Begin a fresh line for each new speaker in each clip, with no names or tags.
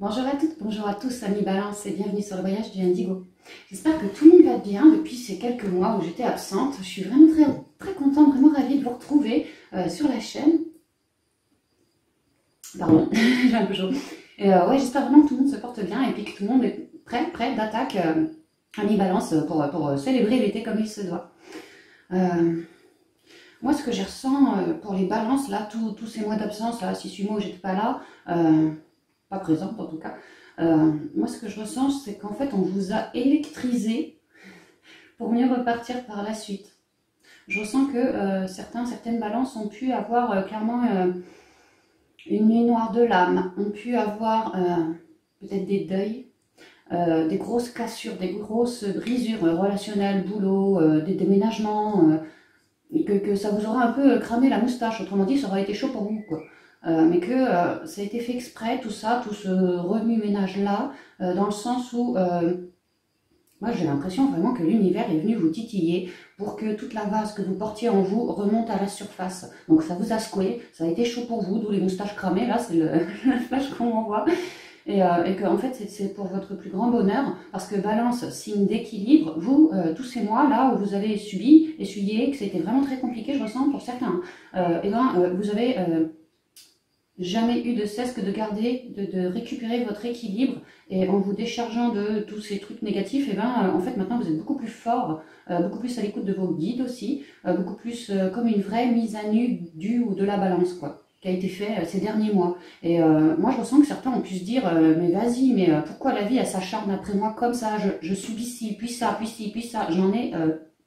Bonjour à toutes, bonjour à tous, amis Balance et bienvenue sur le voyage du Indigo. J'espère que tout le monde va bien depuis ces quelques mois où j'étais absente. Je suis vraiment très contente, vraiment ravie de vous retrouver sur la chaîne. Pardon, j'ai un peu chaud. Ouais, j'espère vraiment que tout le monde se porte bien et puis que tout le monde est prêt d'attaque amis Balance pour célébrer l'été comme il se doit. Moi, ce que j'ai ressens pour les balances, là, tous ces mois d'absence, là, 6-8 mois où j'étais pas là, pas présente en tout cas, moi, ce que je ressens, c'est qu'en fait, on vous a électrisé pour mieux repartir par la suite. Je ressens que certaines balances ont pu avoir clairement une nuit noire de l'âme, ont pu avoir peut-être des deuils, des grosses cassures, des grosses brisures relationnelles, boulot, des déménagements, que ça vous aura un peu cramé la moustache, autrement dit ça aura été chaud pour vous quoi. Mais que ça a été fait exprès, tout ça, tout ce remue-ménage là, dans le sens où moi j'ai l'impression vraiment que l'univers est venu vous titiller pour que toute la vase que vous portiez en vous remonte à la surface. Donc ça vous a secoué, ça a été chaud pour vous, d'où les moustaches cramées, là c'est le flash qu'on envoie. Et que en fait c'est pour votre plus grand bonheur, parce que Balance, signe d'équilibre, vous, tous ces mois là où vous avez essuyé, que c'était vraiment très compliqué, je ressens pour certains, vous avez jamais eu de cesse que de garder, de récupérer votre équilibre, et en vous déchargeant de tous ces trucs négatifs, et en fait maintenant vous êtes beaucoup plus fort, beaucoup plus à l'écoute de vos guides aussi, beaucoup plus comme une vraie mise à nu du ou de la Balance quoi, qui a été fait ces derniers mois. Et moi je ressens que certains ont pu se dire mais vas-y, mais pourquoi la vie elle s'acharne après moi comme ça, je subis ci, puis ça, puis ci, puis ça, j'en ai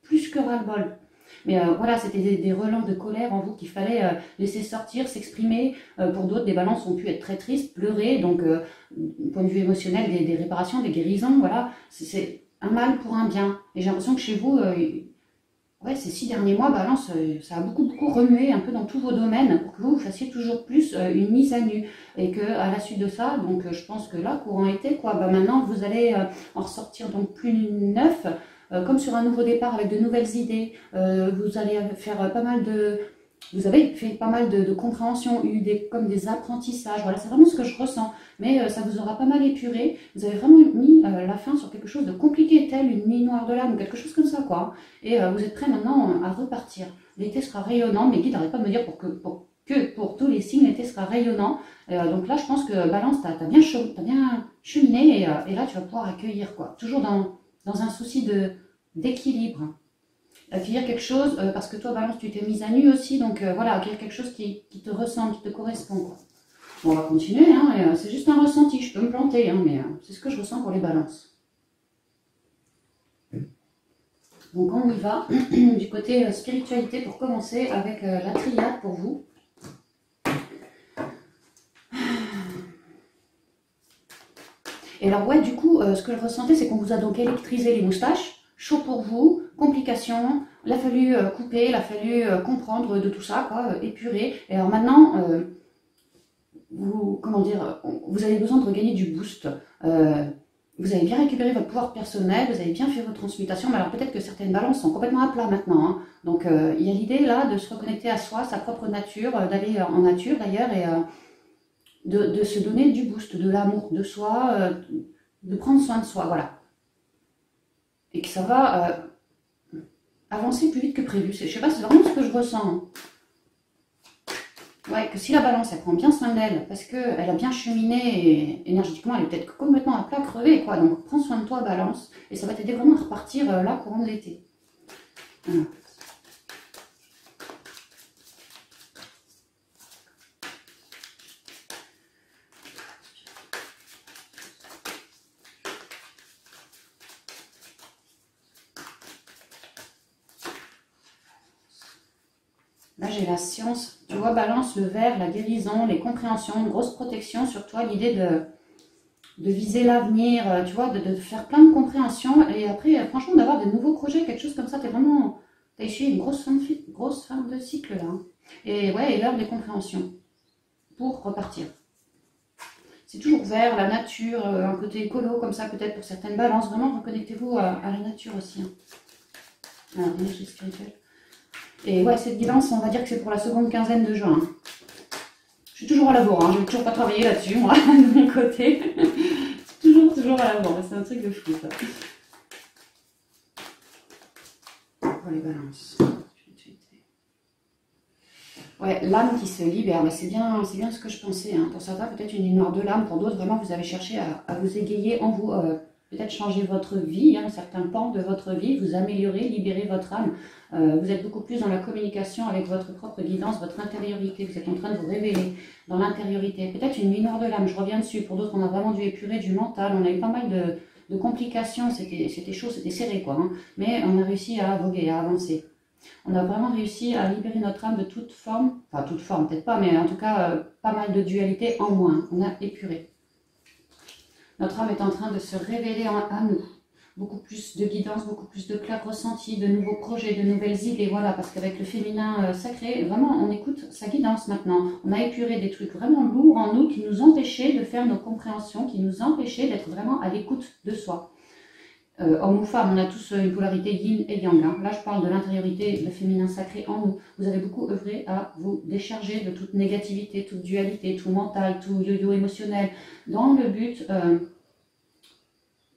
plus que ras-le-bol. Mais voilà, c'était des relents de colère en vous qu'il fallait laisser sortir, s'exprimer. Pour d'autres, des balances ont pu être très tristes, pleurer, donc point de vue émotionnel, des réparations, des guérisons, voilà, c'est un mal pour un bien. Et j'ai l'impression que chez vous, ouais, ces 6 derniers mois, Balance, ça a beaucoup remué un peu dans tous vos domaines pour que vous fassiez toujours plus une mise à nu. Et que à la suite de ça, donc je pense que là, courant été, quoi, maintenant vous allez en ressortir donc plus neuf, comme sur un nouveau départ avec de nouvelles idées. Vous allez faire pas mal de... Vous avez fait pas mal de compréhension, eu comme des apprentissages, voilà, c'est vraiment ce que je ressens. Mais ça vous aura pas mal épuré, vous avez vraiment mis la fin sur quelque chose de compliqué, tel une nuit noire de l'âme ou quelque chose comme ça, quoi. Et vous êtes prêts maintenant à repartir. L'été sera rayonnant, mes guides n'arrêtent pas de me dire pour tous les signes, l'été sera rayonnant. Donc là, je pense que Balance, t'as bien cheminé, et là, tu vas pouvoir accueillir, quoi. Toujours dans un souci d'équilibre. Accueillir quelque chose, parce que toi, Balance, tu t'es mise à nu aussi, donc voilà, accueillir quelque chose qui te ressemble, qui te correspond, quoi. Bon, on va continuer, hein, c'est juste un ressenti, je peux me planter, hein, mais c'est ce que je ressens pour les balances. Donc on y va, du côté spiritualité pour commencer, avec la triade pour vous. Et alors ouais, du coup, ce que je ressentais, c'est qu'on vous a donc électrisé les moustaches, chaud pour vous, complications, il a fallu couper, il a fallu comprendre de tout ça, quoi, épurer. Et alors maintenant, vous avez besoin de regagner du boost. Vous avez bien récupéré votre pouvoir personnel, vous avez bien fait votre transmutation, mais alors peut-être que certaines balances sont complètement à plat maintenant, hein. Donc il y a l'idée là de se reconnecter à soi, sa propre nature, d'aller en nature d'ailleurs, et de se donner du boost, de l'amour de soi, de prendre soin de soi, voilà. Et que ça va avancer plus vite que prévu. Je sais pas, c'est vraiment ce que je ressens, hein. Ouais, que si la Balance, elle prend bien soin d'elle, parce qu'elle a bien cheminé, et énergétiquement, elle est peut-être complètement à plat crevé, quoi. Donc, prends soin de toi, Balance, et ça va t'aider vraiment à repartir là, courant de l'été. Voilà. Là, j'ai la science, tu vois, Balance, le vert, la guérison, les compréhensions, une grosse protection sur toi, l'idée de viser l'avenir, tu vois, de faire plein de compréhensions, et après, franchement, d'avoir de nouveaux projets, quelque chose comme ça, t'as essuyé une grosse fin de cycle, là. Et ouais, et l'heure des compréhensions, pour repartir. C'est toujours vert, la nature, un côté écolo, comme ça, peut-être pour certaines balances, vraiment, reconnectez-vous à la nature aussi, hein. Alors, énergie spirituelle. Et ouais, cette guidance, on va dire que c'est pour la seconde quinzaine de juin. suis toujours à la bourre, hein. Je n'ai toujours pas travaillé là-dessus, moi, de mon côté. toujours à la bourre, c'est un truc de fou, ça. Pour les balances. Ouais, l'âme qui se libère, c'est bien ce que je pensais. Hein. Pour certains, peut-être une noire de l'âme. Pour d'autres, vraiment, vous avez cherché à vous égayer en vous. Peut-être changer votre vie, hein, certains pans de votre vie, vous améliorer, libérer votre âme. Vous êtes beaucoup plus dans la communication avec votre propre guidance, votre intériorité. Vous êtes en train de vous révéler dans l'intériorité. Peut-être une nuit noire de l'âme, je reviens dessus. Pour d'autres, on a vraiment dû épurer du mental. On a eu pas mal de complications. C'était chaud, c'était serré, quoi. Hein. Mais on a réussi à voguer, à avancer. On a vraiment réussi à libérer notre âme de toute forme, enfin toute forme peut-être pas, mais en tout cas pas mal de dualité en moins. On a épuré. Notre âme est en train de se révéler à nous. Beaucoup plus de guidance, beaucoup plus de clair ressenti, de nouveaux projets, de nouvelles idées. Voilà, parce qu'avec le féminin sacré, vraiment on écoute sa guidance maintenant. On a épuré des trucs vraiment lourds en nous qui nous empêchaient de faire nos compréhensions, qui nous empêchaient d'être vraiment à l'écoute de soi. Homme ou femme, on a tous une polarité yin et yang. Hein. Là, je parle de l'intériorité, le féminin sacré en nous. Vous avez beaucoup œuvré à vous décharger de toute négativité, toute dualité, tout mental, tout yo-yo émotionnel, dans le but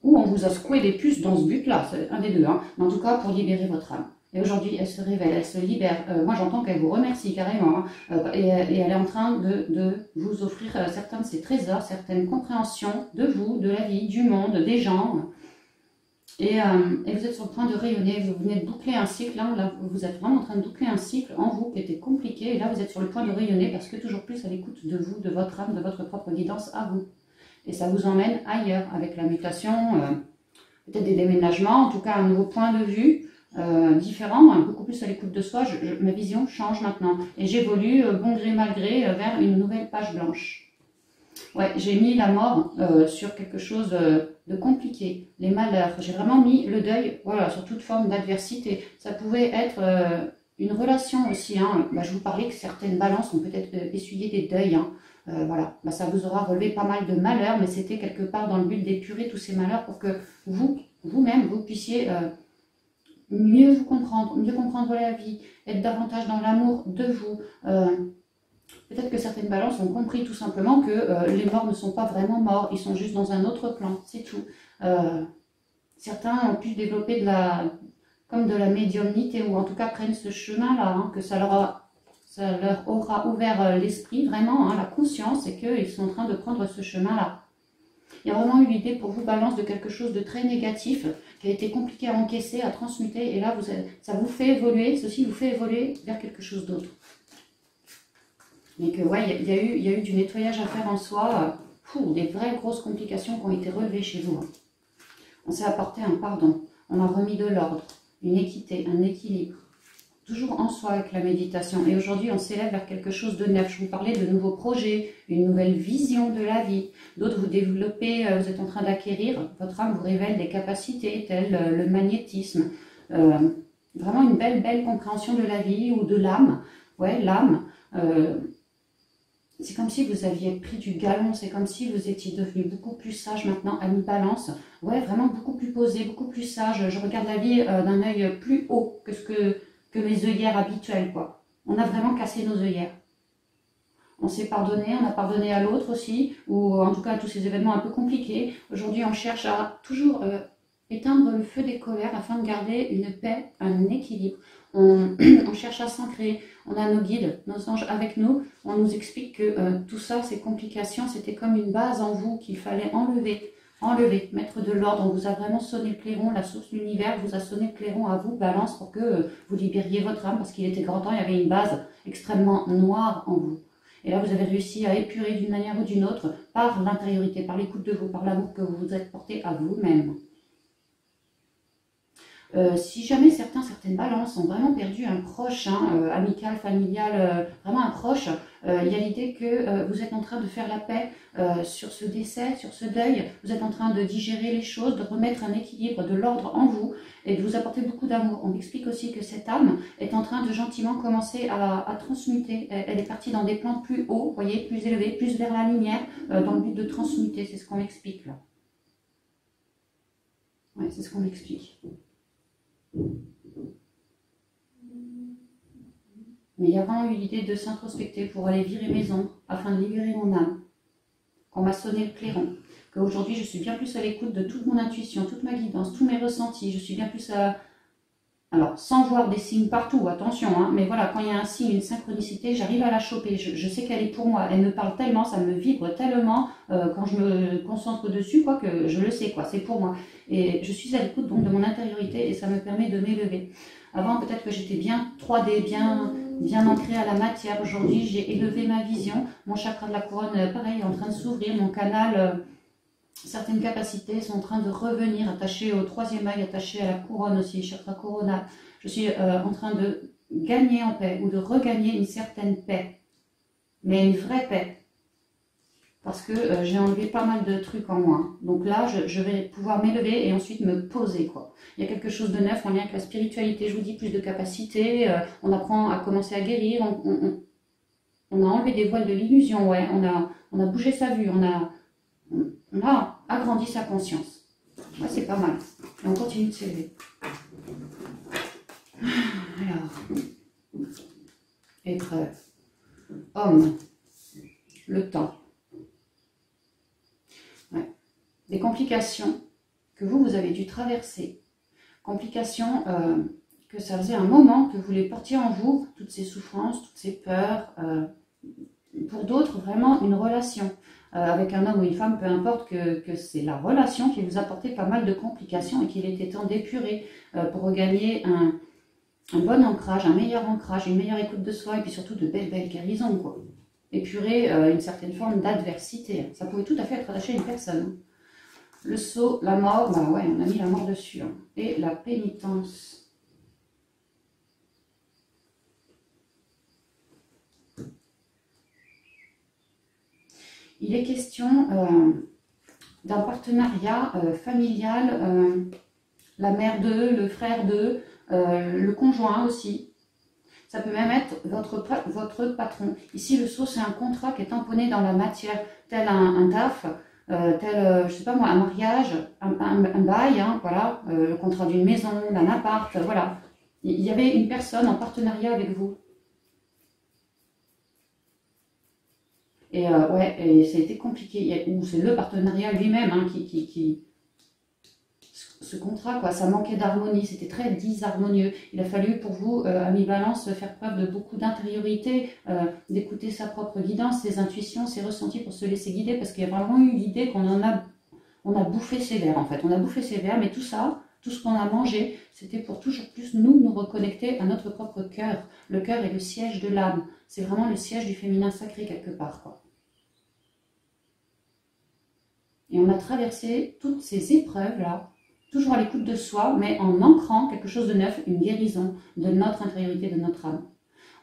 où on vous a secoué les puces dans ce but-là, c'est un des deux. Hein. Mais en tout cas, pour libérer votre âme. Et aujourd'hui, elle se révèle, elle se libère. Moi, j'entends qu'elle vous remercie carrément. Hein. Et elle est en train de vous offrir certains de ses trésors, certaines compréhensions de vous, de la vie, du monde, des gens. Et vous êtes sur le point de rayonner, vous venez de boucler un cycle, hein, là vous êtes vraiment en train de boucler un cycle en vous qui était compliqué, et là vous êtes sur le point de rayonner parce que toujours plus à l'écoute de vous, de votre âme, de votre propre guidance à vous. Et ça vous emmène ailleurs avec la mutation, peut-être des déménagements, en tout cas un nouveau point de vue différent, hein, beaucoup plus à l'écoute de soi. Ma vision change maintenant et j'évolue bon gré mal gré vers une nouvelle page blanche. Ouais, j'ai mis la mort sur quelque chose de compliqué, les malheurs. J'ai vraiment mis le deuil, voilà, sur toute forme d'adversité. Ça pouvait être une relation aussi. Hein. Bah, je vous parlais que certaines balances ont peut-être essuyé des deuils. Hein. Voilà, bah, ça vous aura relevé pas mal de malheurs, mais c'était quelque part dans le but d'épurer tous ces malheurs pour que vous-même, vous puissiez mieux vous comprendre, mieux comprendre la vie, être davantage dans l'amour de vous. Peut-être que certaines balances ont compris tout simplement que les morts ne sont pas vraiment morts, ils sont juste dans un autre plan, c'est tout. Certains ont pu développer comme de la médiumnité, ou en tout cas prennent ce chemin-là, hein, que ça leur aura ouvert l'esprit, vraiment, hein, la conscience, et qu'ils sont en train de prendre ce chemin-là. Il y a vraiment eu l'idée pour vous, balance, de quelque chose de très négatif, qui a été compliqué à encaisser, à transmuter, et là, ça vous fait évoluer, ceci vous fait évoluer vers quelque chose d'autre. Mais que, ouais, il y a eu du nettoyage à faire en soi, des vraies grosses complications qui ont été relevées chez vous. Hein. On s'est apporté un pardon, on a remis de l'ordre, une équité, un équilibre. Toujours en soi avec la méditation. Et aujourd'hui, on s'élève vers quelque chose de neuf. Je vous parlais de nouveaux projets, une nouvelle vision de la vie. D'autres, vous développez, vous êtes en train d'acquérir. Votre âme vous révèle des capacités telles le magnétisme. Vraiment une belle compréhension de la vie ou de l'âme. Ouais, l'âme. C'est comme si vous aviez pris du galon, c'est comme si vous étiez devenu beaucoup plus sage maintenant à mi-balance. Ouais, vraiment beaucoup plus posé, beaucoup plus sage. Je regarde la vie d'un œil plus haut que mes œillères habituelles, quoi. On a vraiment cassé nos œillères. On s'est pardonné, on a pardonné à l'autre aussi, ou en tout cas à tous ces événements un peu compliqués. Aujourd'hui, on cherche à toujours éteindre le feu des colères afin de garder une paix, un équilibre. On cherche à s'ancrer, on a nos guides, nos anges avec nous. On nous explique que tout ça, ces complications, c'était comme une base en vous qu'il fallait enlever, mettre de l'ordre. On vous a vraiment sonné le clairon, la source de l'univers vous a sonné le clairon à vous, balance, pour que vous libériez votre âme, parce qu'il était grand temps, il y avait une base extrêmement noire en vous. Et là, vous avez réussi à épurer d'une manière ou d'une autre par l'intériorité, par l'écoute de vous, par l'amour que vous vous êtes porté à vous-même. Si jamais certaines balances ont vraiment perdu un proche, hein, amical, familial, vraiment un proche, il y a l'idée que vous êtes en train de faire la paix sur ce décès, sur ce deuil. Vous êtes en train de digérer les choses, de remettre un équilibre, de l'ordre en vous et de vous apporter beaucoup d'amour. On m'explique aussi que cette âme est en train de gentiment commencer à transmuter. Elle est partie dans des plans plus hauts, voyez, plus élevés, plus vers la lumière, dans le but de transmuter. C'est ce qu'on m'explique là. Ouais, c'est ce qu'on m'explique. Mais il y a vraiment eu l'idée de s'introspecter pour aller virer mes ombres, afin de libérer mon âme. Qu'on m'a sonné le clairon. Qu'aujourd'hui, je suis bien plus à l'écoute de toute mon intuition, toute ma guidance, tous mes ressentis. Je suis bien plus à... Alors, sans voir des signes partout, attention, hein, mais voilà, quand il y a un signe, une synchronicité, j'arrive à la choper. Je sais qu'elle est pour moi. Elle me parle tellement, ça me vibre tellement quand je me concentre dessus, quoi, que je le sais, quoi, c'est pour moi. Et je suis à l'écoute donc de mon intériorité et ça me permet de m'élever. Avant, peut-être que j'étais bien 3D, bien ancrée à la matière. Aujourd'hui, j'ai élevé ma vision. Mon chakra de la couronne, pareil, est en train de s'ouvrir. Mon canal, certaines capacités sont en train de revenir, attachées au troisième œil, attachées à la couronne aussi, chakra coronal. Je suis en train de gagner en paix ou de regagner une certaine paix. Mais une vraie paix. Parce que j'ai enlevé pas mal de trucs en moi. Donc là, je vais pouvoir m'élever et ensuite me poser, quoi. Il y a quelque chose de neuf en lien avec la spiritualité. Je vous dis, plus de capacité. On apprend à commencer à guérir. On a enlevé des voiles de l'illusion, ouais. On a bougé sa vue. On a agrandi sa conscience. Ouais, c'est pas mal. Et on continue de s'élever. Alors, épreuve. Homme. Le temps. Ouais. Des complications que vous avez dû traverser. Complications que ça faisait un moment que vous les portiez en vous, toutes ces souffrances, toutes ces peurs. Pour d'autres, vraiment une relation. Avec un homme ou une femme, peu importe, que c'est la relation qui vous apportait pas mal de complications et qu'il était temps d'épurer pour regagner un bon ancrage, un meilleur ancrage, une meilleure écoute de soi et puis surtout de belles guérisons, quoi. Épurer une certaine forme d'adversité. Ça pouvait tout à fait être attaché à une personne. Le sceau, la mort, bah ouais, on a mis la mort dessus. Hein. Et la pénitence. Il est question d'un partenariat familial, la mère d'eux, le frère d'eux, le conjoint aussi. Ça peut même être votre patron. Ici, le sceau, c'est un contrat qui est tamponné dans la matière, tel un DAF, tel, je sais pas moi, un mariage, un bail, hein, voilà, le contrat d'une maison, d'un appart, voilà. Il y avait une personne en partenariat avec vous. Et ouais, et ça a été compliqué. Ou c'est le partenariat lui-même hein, ce contrat, quoi, ça manquait d'harmonie, c'était très disharmonieux. Il a fallu pour vous, amis Balance, faire preuve de beaucoup d'intériorité, d'écouter sa propre guidance, ses intuitions, ses ressentis pour se laisser guider, parce qu'il y a vraiment eu l'idée qu'on on a bouffé sévère en fait. On a bouffé sévère, mais tout ça, tout ce qu'on a mangé, c'était pour toujours plus nous reconnecter à notre propre cœur. Le cœur est le siège de l'âme. C'est vraiment le siège du féminin sacré quelque part, quoi. Et on a traversé toutes ces épreuves-là, toujours à l'écoute de soi, mais en ancrant quelque chose de neuf, une guérison de notre intériorité, de notre âme.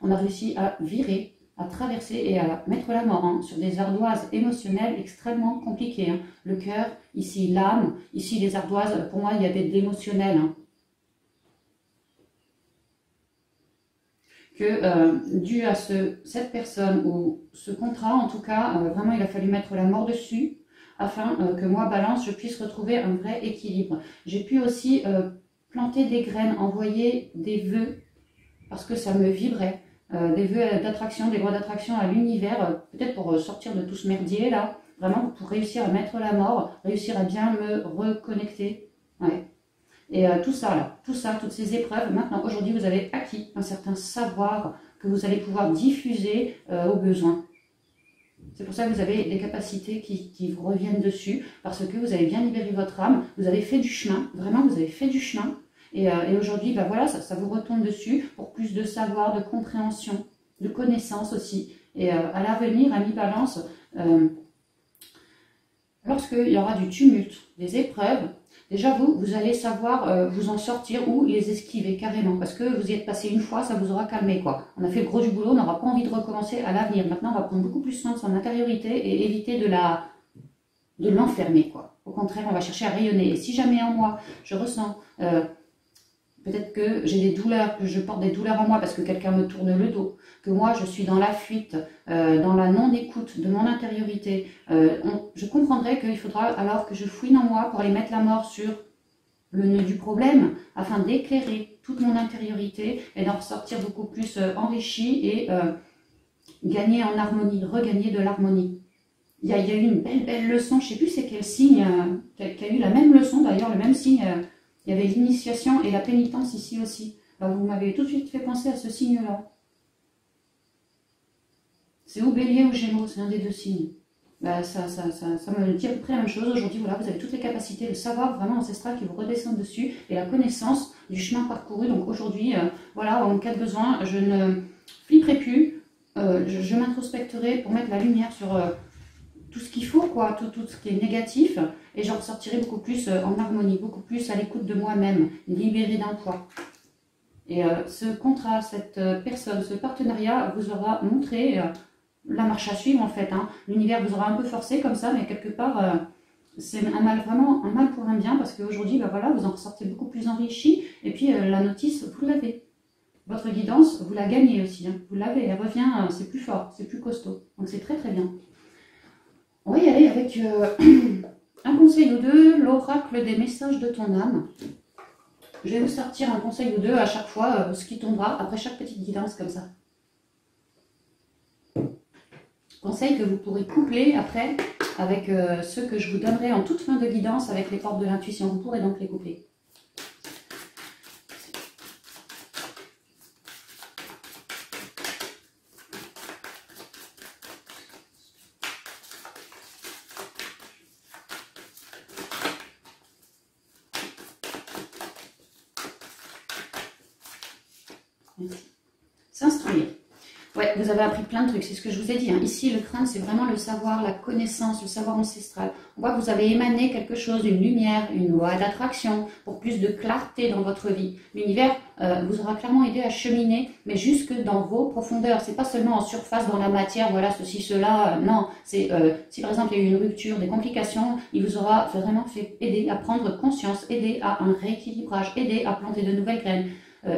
On a réussi à virer, à traverser et à mettre la mort hein, sur des ardoises émotionnelles extrêmement compliquées. Hein. Le cœur, ici l'âme, ici les ardoises, pour moi il y avait de l'émotionnel. Hein. Que dû à cette personne ou ce contrat, en tout cas, vraiment il a fallu mettre la mort dessus, afin que moi, Balance, je puisse retrouver un vrai équilibre. J'ai pu aussi planter des graines, envoyer des vœux, parce que ça me vibrait, des vœux d'attraction, des lois d'attraction à l'univers, peut-être pour sortir de tout ce merdier là, vraiment pour réussir à mettre la mort, réussir à bien me reconnecter. Ouais. Et tout ça là, toutes ces épreuves, maintenant, aujourd'hui, vous avez acquis un certain savoir que vous allez pouvoir diffuser aux besoins. C'est pour ça que vous avez des capacités qui vous reviennent dessus, parce que vous avez bien libéré votre âme, vous avez fait du chemin, vraiment vous avez fait du chemin, et aujourd'hui, ben voilà, ça vous retombe dessus pour plus de savoir, de compréhension, de connaissance aussi. Et à l'avenir, amis Balance, lorsqu'il y aura du tumulte, des épreuves, déjà vous allez savoir vous en sortir ou les esquiver carrément. Parce que vous y êtes passé une fois, ça vous aura calmé quoi. On a fait le gros du boulot, on n'aura pas envie de recommencer à l'avenir. Maintenant on va prendre beaucoup plus soin de son intériorité et éviter de l'enfermer quoi. Au contraire, on va chercher à rayonner. Et si jamais en moi, je ressens peut-être que j'ai des douleurs, que je porte des douleurs en moi parce que quelqu'un me tourne le dos, que moi je suis dans la fuite, dans la non-écoute de mon intériorité, je comprendrai qu'il faudra alors que je fouine en moi pour aller mettre la mort sur le nœud du problème afin d'éclairer toute mon intériorité et d'en ressortir beaucoup plus enrichi et gagner en harmonie, regagner de l'harmonie. Il y a eu une belle leçon, je ne sais plus c'est quel signe, qui a eu la même leçon d'ailleurs, le même signe, il y avait l'initiation et la pénitence ici aussi. Alors, vous m'avez tout de suite fait penser à ce signe-là. C'est ou Bélier ou Gémeaux, c'est un des deux signes. Bah, ça me dit à peu près la même chose. Aujourd'hui, voilà, vous avez toutes les capacités, le savoir vraiment ancestral qui vous redescend dessus et la connaissance du chemin parcouru. Donc aujourd'hui, voilà, en cas de besoin, je ne flipperai plus, je m'introspecterai pour mettre la lumière sur tout ce qu'il faut, quoi, tout ce qui est négatif, et j'en ressortirai beaucoup plus en harmonie, beaucoup plus à l'écoute de moi-même, libérée d'un poids. Et ce contrat, cette personne, ce partenariat vous aura montré la marche à suivre en fait. Hein. L'univers vous aura un peu forcé comme ça, mais quelque part, c'est un mal, vraiment un mal pour un bien, parce qu'aujourd'hui, ben voilà, vous en ressortez beaucoup plus enrichi, et puis la notice, vous l'avez. Votre guidance, vous la gagnez aussi, hein. Vous l'avez, elle revient, c'est plus fort, c'est plus costaud. Donc c'est très très bien. On va y aller avec un conseil ou deux, l'oracle des messages de ton âme. Je vais vous sortir un conseil ou deux à chaque fois, ce qui tombera après chaque petite guidance comme ça. Conseil que vous pourrez coupler après avec ceux que je vous donnerai en toute fin de guidance avec les portes de l'intuition. Vous pourrez donc les coupler. S'instruire. Ouais, vous avez appris plein de trucs, c'est ce que je vous ai dit. Hein. Ici, le crâne, c'est vraiment le savoir, la connaissance, le savoir ancestral. On voit que vous avez émané quelque chose, une lumière, une loi d'attraction, pour plus de clarté dans votre vie. L'univers vous aura clairement aidé à cheminer, mais jusque dans vos profondeurs. C'est pas seulement en surface, dans la matière, voilà, ceci, cela. Non, c'est si par exemple il y a eu une rupture, des complications, il vous aura vraiment fait aider à prendre conscience, aider à un rééquilibrage, aider à planter de nouvelles graines.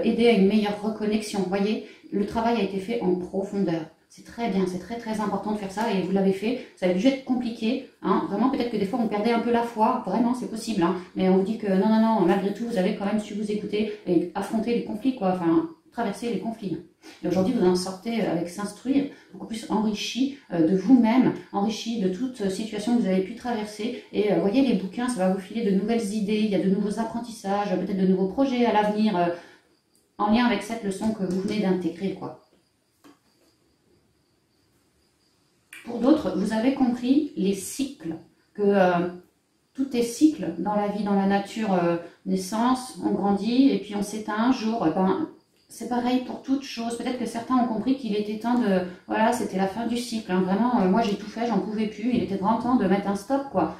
Aider à une meilleure reconnexion. Vous voyez, le travail a été fait en profondeur. C'est très bien, c'est très très important de faire ça et vous l'avez fait. Ça a dû être compliqué. Hein. Vraiment, peut-être que des fois on perdait un peu la foi. Vraiment, c'est possible. Hein. Mais on vous dit que non, non, non, malgré tout, vous avez quand même su vous écouter et affronter les conflits, quoi. Enfin, traverser les conflits. Et aujourd'hui, vous en sortez avec s'instruire, beaucoup plus enrichi de vous-même, enrichi de toute situation que vous avez pu traverser. Et voyez, les bouquins, ça va vous filer de nouvelles idées, il y a de nouveaux apprentissages, peut-être de nouveaux projets à l'avenir. En lien avec cette leçon que vous venez d'intégrer, quoi. Pour d'autres, vous avez compris les cycles, que tout est cycle dans la vie, dans la nature. Naissance, on grandit et puis on s'éteint un jour. Ben, c'est pareil pour toute chose. Peut-être que certains ont compris qu'il était temps de... Voilà, c'était la fin du cycle. Hein. Vraiment, moi j'ai tout fait, j'en pouvais plus. Il était grand temps de mettre un stop, quoi.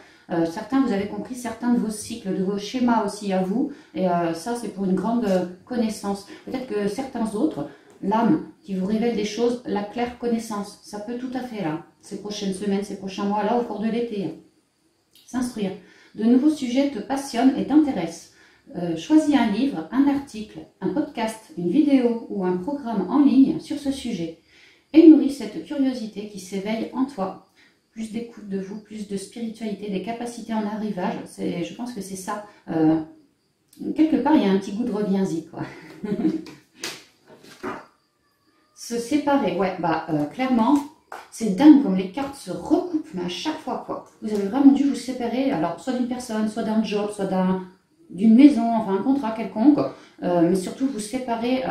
Certains, vous avez compris certains de vos cycles, de vos schémas aussi à vous. Et ça, c'est pour une grande connaissance. Peut-être que certains autres, l'âme qui vous révèle des choses, la claire connaissance, ça peut tout à fait, là, ces prochaines semaines, ces prochains mois, là, au cours de l'été. S'instruire. De nouveaux sujets te passionnent et t'intéressent. Choisis un livre, un article, un podcast, une vidéo ou un programme en ligne sur ce sujet. Et nourris cette curiosité qui s'éveille en toi. Plus d'écoute de vous, plus de spiritualité, des capacités en arrivage. Je pense que c'est ça. Quelque part, il y a un petit goût de reviens-y, quoi. Se séparer, ouais, bah clairement, c'est dingue comme les cartes se recoupent, mais à chaque fois, quoi. Vous avez vraiment dû vous séparer, alors soit d'une personne, soit d'un job, soit d'une maison, enfin un contrat quelconque, mais surtout vous séparer,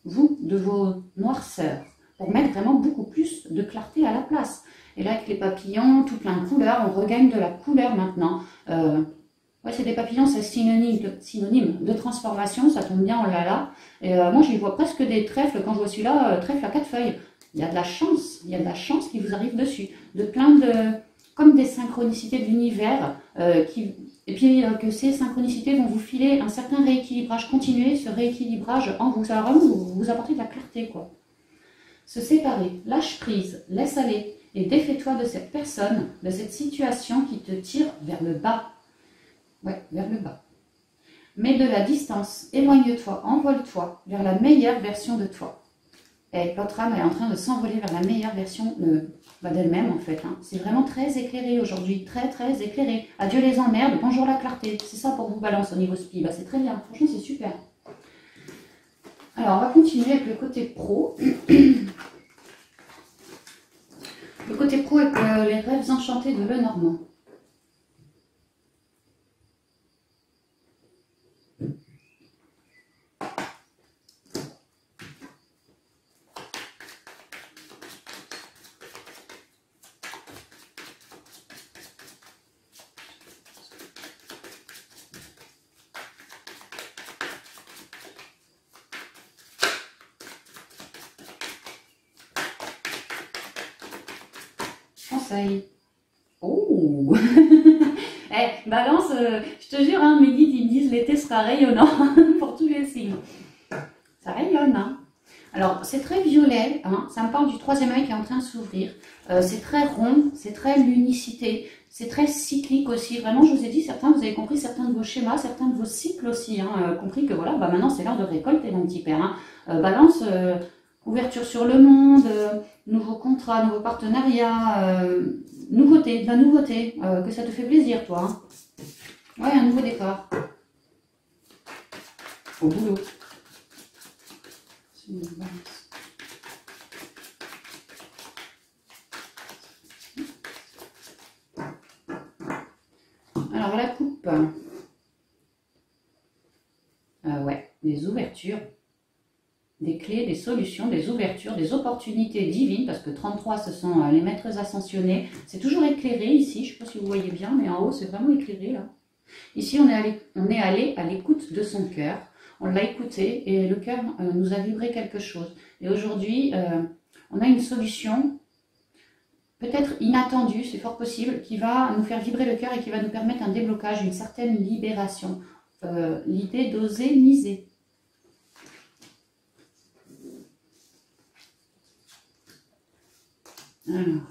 vous, de vos noirceurs, pour mettre vraiment beaucoup plus de clarté à la place. Et là, avec les papillons, tout plein de couleurs, on regagne de la couleur maintenant. Ouais, c'est des papillons, c'est synonyme de transformation, ça tombe bien, oh là là. Et moi, j'y vois presque des trèfles, quand je vois celui-là, trèfle à 4 feuilles. Il y a de la chance, il y a de la chance qui vous arrive dessus. De plein de... comme des synchronicités de l'univers, et puis que ces synchronicités vont vous filer un certain rééquilibrage, continuer ce rééquilibrage en vous. Ça va vraiment vous apporter de la clarté, quoi. Se séparer, lâche prise, laisse aller. Et défais-toi de cette personne, de cette situation qui te tire vers le bas. Ouais, vers le bas. Mets de la distance, éloigne-toi, envole-toi vers la meilleure version de toi. Et votre âme est en train de s'envoler vers la meilleure version d'elle-même, en fait. Hein. C'est vraiment très éclairé aujourd'hui, très très éclairé. Adieu les emmerdes, bonjour la clarté. C'est ça pour vous, Balance, au niveau spi. Bah, c'est très bien, franchement, c'est super. Alors, on va continuer avec le côté pro. Le côté pro avec les rêves enchantés de Lenormand. Conseil. Oh. Balance, je te jure, hein, mes guides, ils me disent l'été sera rayonnant pour tous les signes. Ça rayonne, hein. Alors, c'est très violet, hein, ça me parle du troisième œil qui est en train de s'ouvrir. C'est très rond, c'est très lunicité, c'est très cyclique aussi. Vraiment, je vous ai dit, certains, vous avez compris certains de vos schémas, certains de vos cycles aussi. Hein, compris que voilà, bah maintenant c'est l'heure de récolter, mon petit père. Hein. Balance, ouverture sur le monde, nouveaux contrats, nouveaux partenariats, nouveauté, de la nouveauté, que ça te fait plaisir, toi. Hein. Ouais, un nouveau départ. Au boulot. Alors, la coupe. Ouais, des ouvertures, des clés, des solutions, des ouvertures, des opportunités divines, parce que 33, ce sont les maîtres ascensionnés. C'est toujours éclairé ici, je ne sais pas si vous voyez bien, mais en haut, c'est vraiment éclairé, là. Ici, on est allé à l'écoute de son cœur. On l'a écouté et le cœur nous a vibré quelque chose. Et aujourd'hui, on a une solution, peut-être inattendue, c'est fort possible, qui va nous faire vibrer le cœur et qui va nous permettre un déblocage, une certaine libération. L'idée d'oser miser. Alors.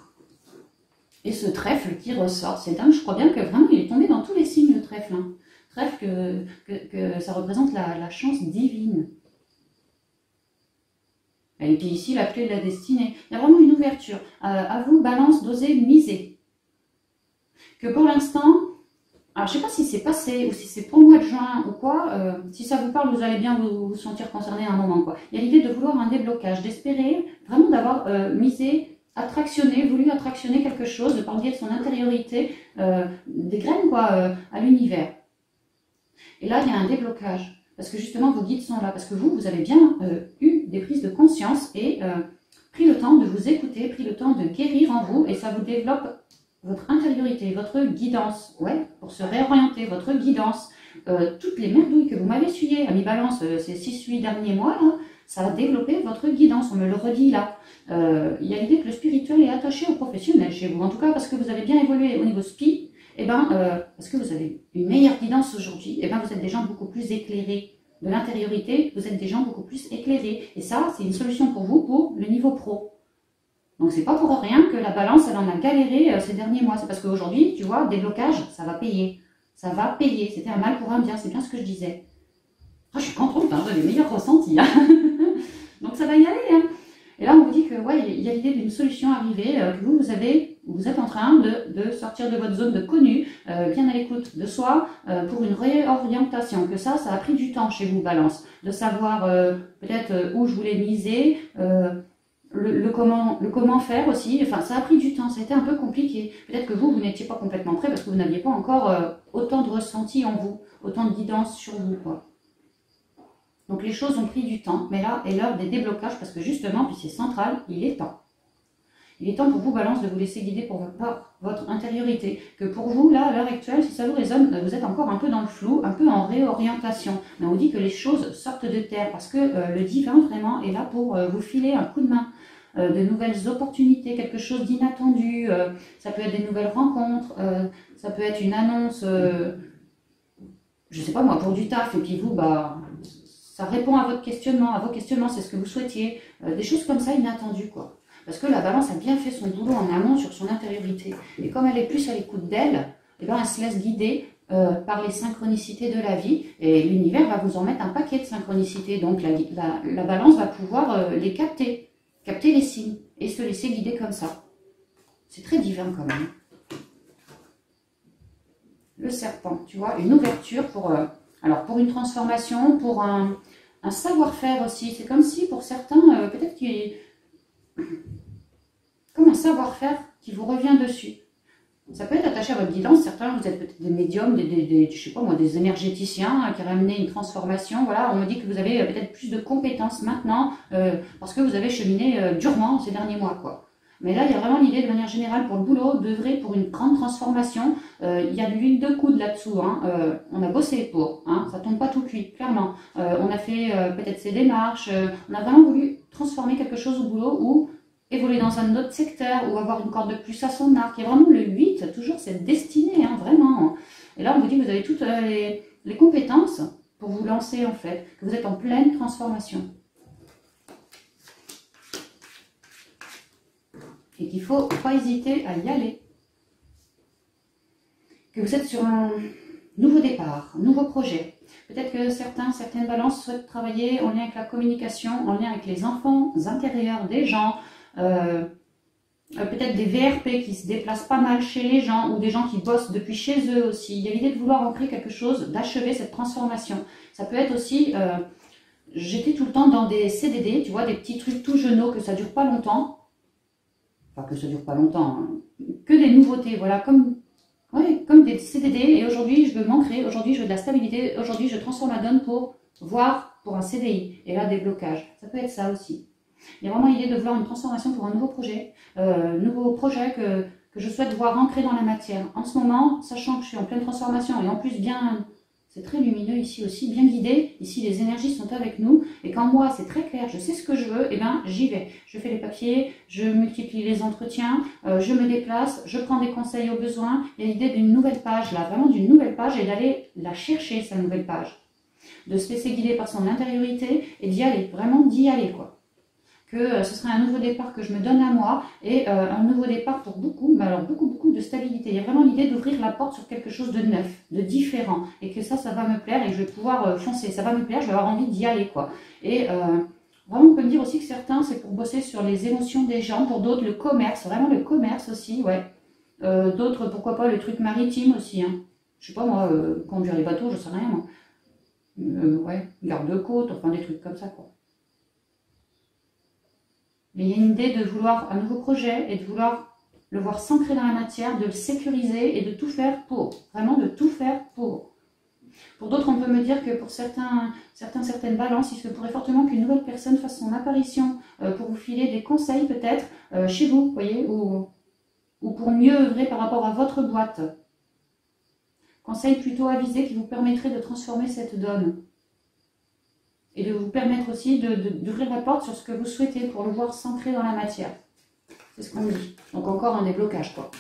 Et ce trèfle qui ressort, c'est dingue, je crois bien que vraiment il est tombé dans tous les signes, le trèfle. Hein. Trèfle, que ça représente la chance divine. Et puis ici, la clé de la destinée. Il y a vraiment une ouverture. À vous, Balance, d'oser miser. Que pour l'instant, alors je ne sais pas si c'est passé ou si c'est pour le mois de juin ou quoi, si ça vous parle, vous allez bien vous sentir concerné à un moment. Quoi. Il y a l'idée de vouloir un déblocage, d'espérer vraiment d'avoir misé, voulu attractionner quelque chose par le biais de son intériorité, des graines quoi, à l'univers. Et là, il y a un déblocage, parce que justement, vos guides sont là, parce que vous avez bien eu des prises de conscience et pris le temps de vous écouter, pris le temps de guérir en vous, et ça vous développe votre intériorité, votre guidance, ouais, pour se réorienter, votre guidance. Toutes les merdouilles que vous m'avez essuyées, ami Balance, ces 6-8 derniers mois, là, ça a développé votre guidance, on me le redit là. Il y a l'idée que le spirituel est attaché au professionnel chez vous, en tout cas parce que vous avez bien évolué au niveau spi, et parce que vous avez une meilleure guidance aujourd'hui, et vous êtes des gens beaucoup plus éclairés. De l'intériorité, vous êtes des gens beaucoup plus éclairés. Et ça, c'est une solution pour vous, pour le niveau pro. Donc c'est pas pour rien que la Balance, elle en a galéré ces derniers mois. C'est parce qu'aujourd'hui, tu vois, déblocage, ça va payer. Ça va payer. C'était un mal pour un bien, c'est bien ce que je disais. Ah, je suis contente, hein, j'ai les meilleurs ressentis. Hein. Donc ça va y aller. Hein. Et là, on vous dit que ouais, il y a l'idée d'une solution arrivée, que vous êtes en train de sortir de votre zone de connu, bien à l'écoute de soi, pour une réorientation. Que ça a pris du temps chez vous, Balance, de savoir peut-être où je voulais miser, le comment faire aussi. Enfin, ça a pris du temps, ça a été un peu compliqué. Peut-être que vous n'étiez pas complètement prêt parce que vous n'aviez pas encore autant de ressenti en vous, autant de guidance sur vous, quoi. Donc les choses ont pris du temps, mais là est l'heure des déblocages parce que justement, puis c'est central, il est temps. Il est temps pour vous, Balance, de vous laisser guider par votre intériorité. Que pour vous, là, à l'heure actuelle, si ça vous résonne, vous êtes encore un peu dans le flou, un peu en réorientation. Mais on vous dit que les choses sortent de terre parce que le divin, vraiment, est là pour vous filer un coup de main. De nouvelles opportunités, quelque chose d'inattendu. Ça peut être des nouvelles rencontres, ça peut être une annonce, je sais pas moi, pour du taf. Et puis vous, ça répond à votre questionnement, à vos questionnements, c'est ce que vous souhaitiez. Des choses comme ça inattendues, quoi. Parce que la Balance a bien fait son boulot en amont sur son intériorité. Et comme elle est plus à l'écoute d'elle, elle se laisse guider par les synchronicités de la vie. Et l'univers va vous en mettre un paquet de synchronicités. Donc la Balance va pouvoir les capter les signes et se laisser guider comme ça. C'est très divin quand même. Le serpent, tu vois, une ouverture pour une transformation, pour un un savoir-faire aussi. C'est comme si pour certains, peut-être qu'il comme un savoir-faire qui vous revient dessus. Ça peut être attaché à votre guidance. Certains, vous êtes peut-être des médiums, je sais pas moi, des énergéticiens qui ramenaient une transformation. Voilà, on me dit que vous avez peut-être plus de compétences maintenant parce que vous avez cheminé durement ces derniers mois, quoi. Mais là, il y a vraiment l'idée, de manière générale, pour le boulot, d'œuvrer pour une grande transformation. Il y a de l'huile de coude là-dessous. Hein. On a bossé pour. Hein. Ça tombe pas tout cuit, clairement. On a fait peut-être ces démarches. On a vraiment voulu transformer quelque chose au boulot ou évoluer dans un autre secteur ou avoir une corde de plus à son arc. Il y a vraiment le 8, toujours cette destinée, hein, vraiment. Et là, on vous dit que vous avez toutes les compétences pour vous lancer, en fait, que vous êtes en pleine transformation. Et qu'il ne faut pas hésiter à y aller. Que vous êtes sur un nouveau départ, un nouveau projet. Peut-être que certaines balances souhaitent travailler en lien avec la communication, en lien avec les enfants intérieurs des gens, peut-être des VRP qui se déplacent pas mal chez les gens ou des gens qui bossent depuis chez eux aussi. Il y a l'idée de vouloir ancrer quelque chose, d'achever cette transformation. Ça peut être aussi, j'étais tout le temps dans des CDD, tu vois, des petits trucs tout genoux que ça dure pas longtemps. Enfin, que ça dure pas longtemps, hein. Que des nouveautés, voilà, comme des CDD. Et aujourd'hui, je veux m'ancrer, aujourd'hui, je veux de la stabilité, aujourd'hui, je transforme la donne pour voir pour un CDI. Et là, des blocages. Ça peut être ça aussi. Il y a vraiment l'idée de vouloir une transformation pour un nouveau projet que je souhaite voir ancré dans la matière. En ce moment, sachant que je suis en pleine transformation et en plus bien, c'est très lumineux ici aussi, bien guidé, ici les énergies sont avec nous et quand moi c'est très clair, je sais ce que je veux, et bien j'y vais. Je fais les papiers, je multiplie les entretiens, je me déplace, je prends des conseils au besoin. Il y a l'idée d'une nouvelle page là, vraiment d'une nouvelle page et d'aller la chercher sa nouvelle page. De se laisser guider par son intériorité et d'y aller, vraiment d'y aller quoi. Que ce serait un nouveau départ que je me donne à moi et un nouveau départ pour beaucoup, mais alors beaucoup de stabilité. Il y a vraiment l'idée d'ouvrir la porte sur quelque chose de neuf, de différent et que ça va me plaire et que je vais pouvoir foncer. Ça va me plaire, je vais avoir envie d'y aller quoi. Et vraiment on peut me dire aussi que certains c'est pour bosser sur les émotions des gens, pour d'autres le commerce, vraiment le commerce aussi, ouais. D'autres pourquoi pas le truc maritime aussi, hein. Je sais pas moi, conduire les bateaux, je sais rien moi. Ouais, garde-côte, enfin des trucs comme ça quoi. Mais il y a une idée de vouloir un nouveau projet et de vouloir le voir s'ancrer dans la matière, de le sécuriser et de tout faire pour. Vraiment de tout faire pour. Pour d'autres, on peut me dire que pour certaines balances, il se pourrait fortement qu'une nouvelle personne fasse son apparition pour vous filer des conseils peut-être chez vous, voyez, ou pour mieux œuvrer par rapport à votre boîte. Conseils plutôt avisés qui vous permettraient de transformer cette donne. Et de vous permettre aussi d'ouvrir la porte sur ce que vous souhaitez pour le voir s'ancrer dans la matière. C'est ce qu'on me dit. Donc encore un déblocage, quoi.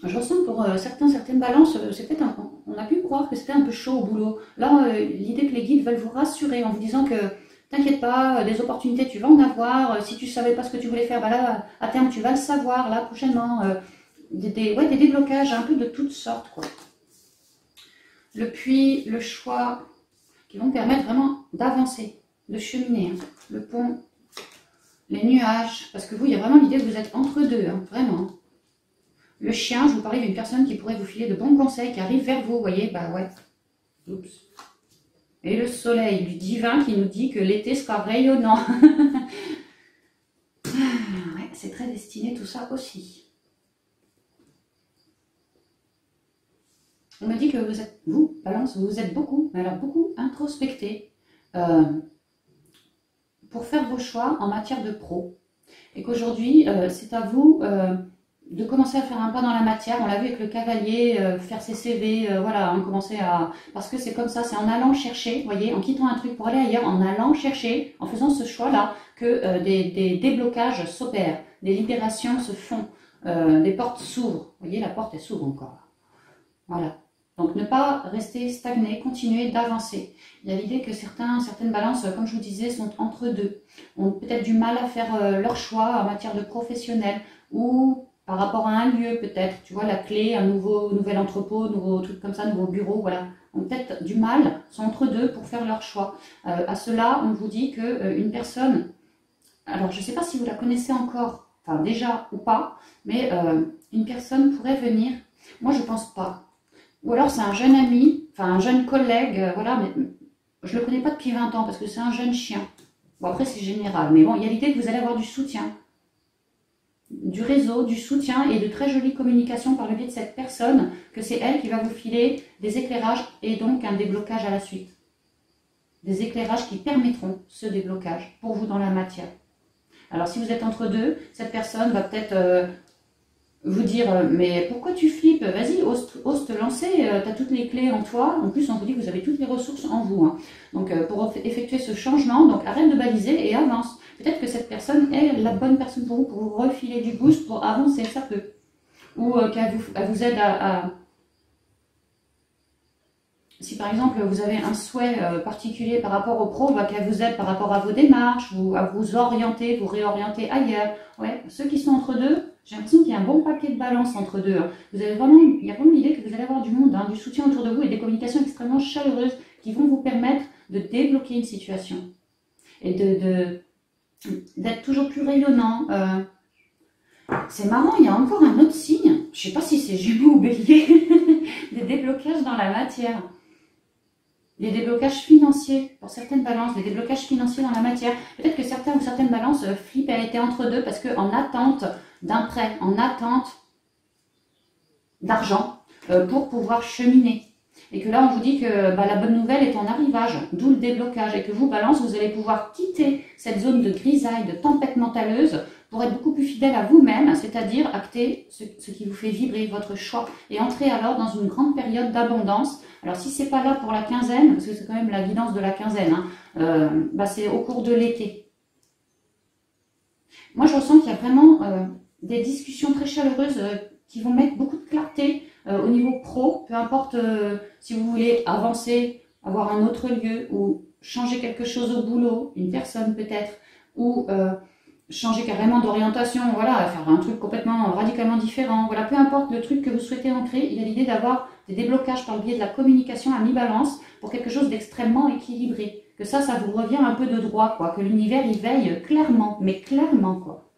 Je ressens pour certaines balances, c'est peut-être on a pu croire que c'était un peu chaud au boulot. Là, l'idée que les guides veulent vous rassurer en vous disant que t'inquiète pas, des opportunités tu vas en avoir. Si tu savais pas ce que tu voulais faire, bah là, à terme tu vas le savoir, là prochainement. Des déblocages un peu de toutes sortes quoi. Le puits, le choix qui vont permettre vraiment d'avancer, de cheminer, hein. Le pont, les nuages, parce que vous, il y a vraiment l'idée que vous êtes entre deux, hein, vraiment. Le chien, je vous parlais d'une personne qui pourrait vous filer de bons conseils, qui arrive vers vous, vous voyez, bah ouais. Oups. Et le soleil du divin qui nous dit que l'été sera rayonnant. Ouais, c'est très destiné tout ça aussi. On me dit que vous êtes, vous, Balance, vous êtes beaucoup, mais alors beaucoup introspecté pour faire vos choix en matière de pro. Et qu'aujourd'hui, c'est à vous de commencer à faire un pas dans la matière. On l'a vu avec le cavalier, faire ses CV, voilà, on commençait à... Parce que c'est comme ça, c'est en allant chercher, vous voyez, en quittant un truc pour aller ailleurs, en allant chercher, en faisant ce choix-là, que des déblocages s'opèrent, des libérations se font, des portes s'ouvrent. Vous voyez, la porte, elle s'ouvre encore. Voilà. Donc, ne pas rester stagné, continuer d'avancer. Il y a l'idée que certaines balances, comme je vous disais, sont entre deux. Ont peut-être du mal à faire leur choix en matière de professionnel ou par rapport à un lieu peut-être. Tu vois, la clé, un nouvel entrepôt, nouveau truc comme ça, nouveau bureau, voilà. Ont peut-être du mal, sont entre deux pour faire leur choix. À cela, on vous dit qu'une personne, alors je ne sais pas si vous la connaissez encore enfin déjà ou pas, mais une personne pourrait venir, moi je pense pas. Ou alors c'est un jeune ami, enfin un jeune collègue, voilà, mais je le connais pas depuis 20 ans parce que c'est un jeune chien. Bon après c'est général, mais bon, il y a l'idée que vous allez avoir du soutien, du réseau, du soutien et de très jolies communications par le biais de cette personne, que c'est elle qui va vous filer des éclairages et donc un déblocage à la suite. Des éclairages qui permettront ce déblocage pour vous dans la matière. Alors si vous êtes entre deux, cette personne va peut-être vous dire mais pourquoi tu flippes, vas-y, ose te lancer, tu as toutes les clés en toi. En plus on vous dit que vous avez toutes les ressources en vous, hein. Donc pour effectuer ce changement, donc arrête de baliser et avance. Peut-être que cette personne est la bonne personne pour vous refiler du boost pour avancer, ça peut. Ou qu'elle vous aide si par exemple vous avez un souhait particulier par rapport au pro, bah, qu'elle vous aide par rapport à vos démarches, ou à vous orienter, vous réorienter ailleurs. Ouais, ceux qui sont entre deux, j'ai l'impression qu'il y a un bon paquet de balance entre deux, hein. Vous avez vraiment, il y a vraiment l'idée que vous allez avoir du monde, hein, du soutien autour de vous et des communications extrêmement chaleureuses qui vont vous permettre de débloquer une situation et d'être toujours plus rayonnant. C'est marrant, il y a encore un autre signe, je ne sais pas si c'est Gémeaux ou Bélier, des déblocages dans la matière. Des déblocages financiers pour certaines balances, des déblocages financiers dans la matière. Peut-être que certains ou certaines balances flippent, elle était entre deux parce qu'en attente d'un prêt, en attente d'argent pour pouvoir cheminer. Et que là, on vous dit que bah, la bonne nouvelle est en arrivage, d'où le déblocage. Et que vous, balance, vous allez pouvoir quitter cette zone de grisaille, de tempête mentaleuse pour être beaucoup plus fidèle à vous-même, c'est-à-dire acter ce qui vous fait vibrer, votre choix. Et entrer alors dans une grande période d'abondance. Alors si c'est pas là pour la quinzaine, parce que c'est quand même la guidance de la quinzaine, hein, bah, c'est au cours de l'été. Moi, je ressens qu'il y a vraiment des discussions très chaleureuses qui vont mettre beaucoup de clarté au niveau pro, peu importe si vous voulez avancer, avoir un autre lieu ou changer quelque chose au boulot, une personne peut-être, ou changer carrément d'orientation, voilà, faire un truc complètement radicalement différent, voilà, peu importe le truc que vous souhaitez ancrer, il y a l'idée d'avoir des déblocages par le biais de la communication à mi-balance pour quelque chose d'extrêmement équilibré. Que ça vous revient un peu de droit, quoi, que l'univers y veille clairement, mais clairement, quoi.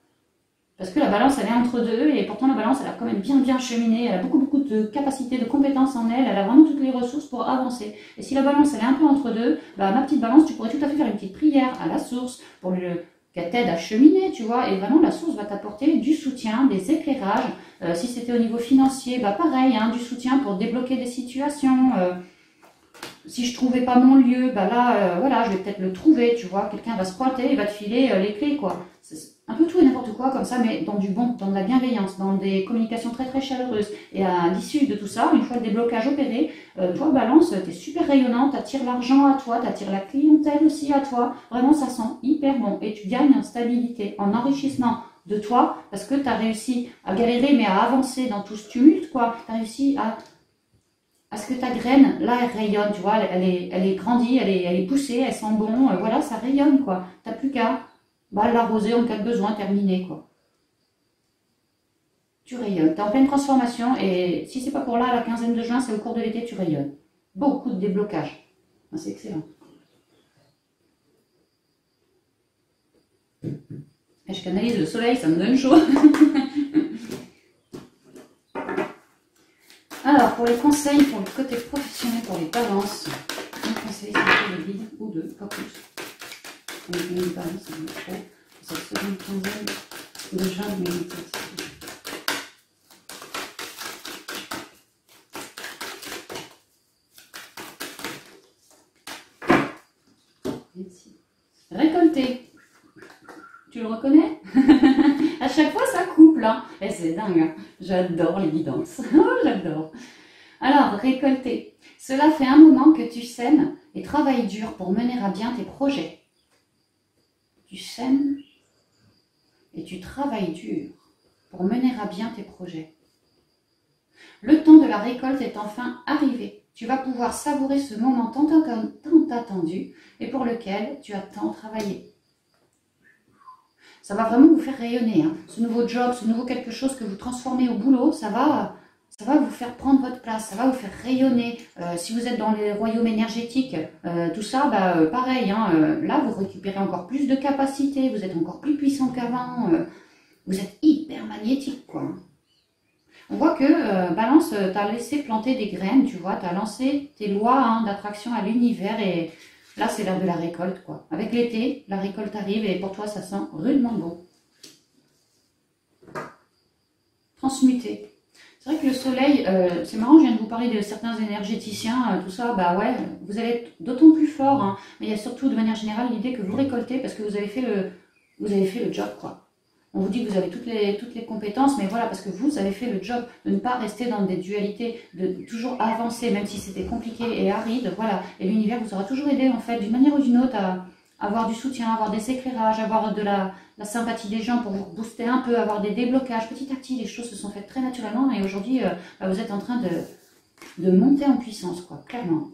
Parce que la balance, elle est entre deux, et pourtant la balance, elle a quand même bien cheminé, elle a beaucoup de capacités, de compétences en elle, elle a vraiment toutes les ressources pour avancer. Et si la balance, elle est un peu entre deux, bah ma petite balance, tu pourrais tout à fait faire une petite prière à la source pour qu'elle t'aide à cheminer, tu vois, et vraiment la source va t'apporter du soutien, des éclairages. Si c'était au niveau financier, bah pareil, hein, du soutien pour débloquer des situations. Si je trouvais pas mon lieu, bah là, voilà, je vais peut-être le trouver, tu vois, quelqu'un va se pointer et va te filer les clés, quoi. C'est un peu tout et n'importe quoi comme ça, mais dans du bon, dans de la bienveillance, dans des communications très chaleureuses. Et à l'issue de tout ça, une fois le déblocage opéré, toi, balance, t'es super rayonnante, t'attires l'argent à toi, t'attires la clientèle aussi à toi. Vraiment, ça sent hyper bon. Et tu gagnes en stabilité, en enrichissement de toi, parce que tu as réussi à galérer, mais à avancer dans tout ce tumulte, quoi. Tu as réussi à ce que ta graine, là, elle rayonne, tu vois, elle est grandie, elle est poussée, elle sent bon, voilà, ça rayonne, quoi. T'as plus qu'à l'arroser en cas de besoin, terminé, quoi. Tu rayonnes, t'es en pleine transformation, et si c'est pas pour là, la quinzaine de juin, c'est au cours de l'été, tu rayonnes. Beaucoup de déblocage. C'est excellent. Et je canalise le soleil, ça me donne chaud. Alors, pour les conseils, pour le côté professionnel, pour les balances, un conseil, c'est le guide, ou deux, pas plus. On a une balance, c'est trop. Cette seconde quinzaine de juin 2017. Récolter. Tu le reconnais? À chaque fois, ça couple, hein. Et c'est dingue, hein. J'adore les guidances. J'adore. Alors, récolter. Cela fait un moment que tu sèmes et travailles dur pour mener à bien tes projets. Tu sèmes et tu travailles dur pour mener à bien tes projets. Le temps de la récolte est enfin arrivé. Tu vas pouvoir savourer ce moment tant attendu et pour lequel tu as tant travaillé. Ça va vraiment vous faire rayonner, hein. Ce nouveau job, ce nouveau quelque chose que vous transformez au boulot, ça va vous faire prendre votre place, ça va vous faire rayonner. Si vous êtes dans les royaumes énergétiques, tout ça, pareil, hein, là vous récupérez encore plus de capacité, vous êtes encore plus puissant qu'avant. Vous êtes hyper magnétique, quoi. On voit que Balance, tu as laissé planter des graines, tu vois, tu as lancé tes lois hein, d'attraction à l'univers et là, c'est l'heure de la récolte, quoi. Avec l'été, la récolte arrive et pour toi, ça sent rudement bon. Transmuter. C'est vrai que le soleil, c'est marrant, je viens de vous parler de certains énergéticiens, tout ça, bah ouais, vous allez être d'autant plus fort, hein, mais il y a surtout de manière générale l'idée que vous récoltez parce que vous avez fait le job, quoi. On vous dit que vous avez toutes les compétences, mais voilà, parce que vous avez fait le job de ne pas rester dans des dualités, de toujours avancer, même si c'était compliqué et aride, voilà. Et l'univers vous aura toujours aidé, en fait, d'une manière ou d'une autre, à avoir du soutien, avoir des éclairages, avoir de la sympathie des gens pour vous booster un peu, avoir des déblocages. Petit à petit, les choses se sont faites très naturellement et aujourd'hui, vous êtes en train de monter en puissance, quoi, clairement.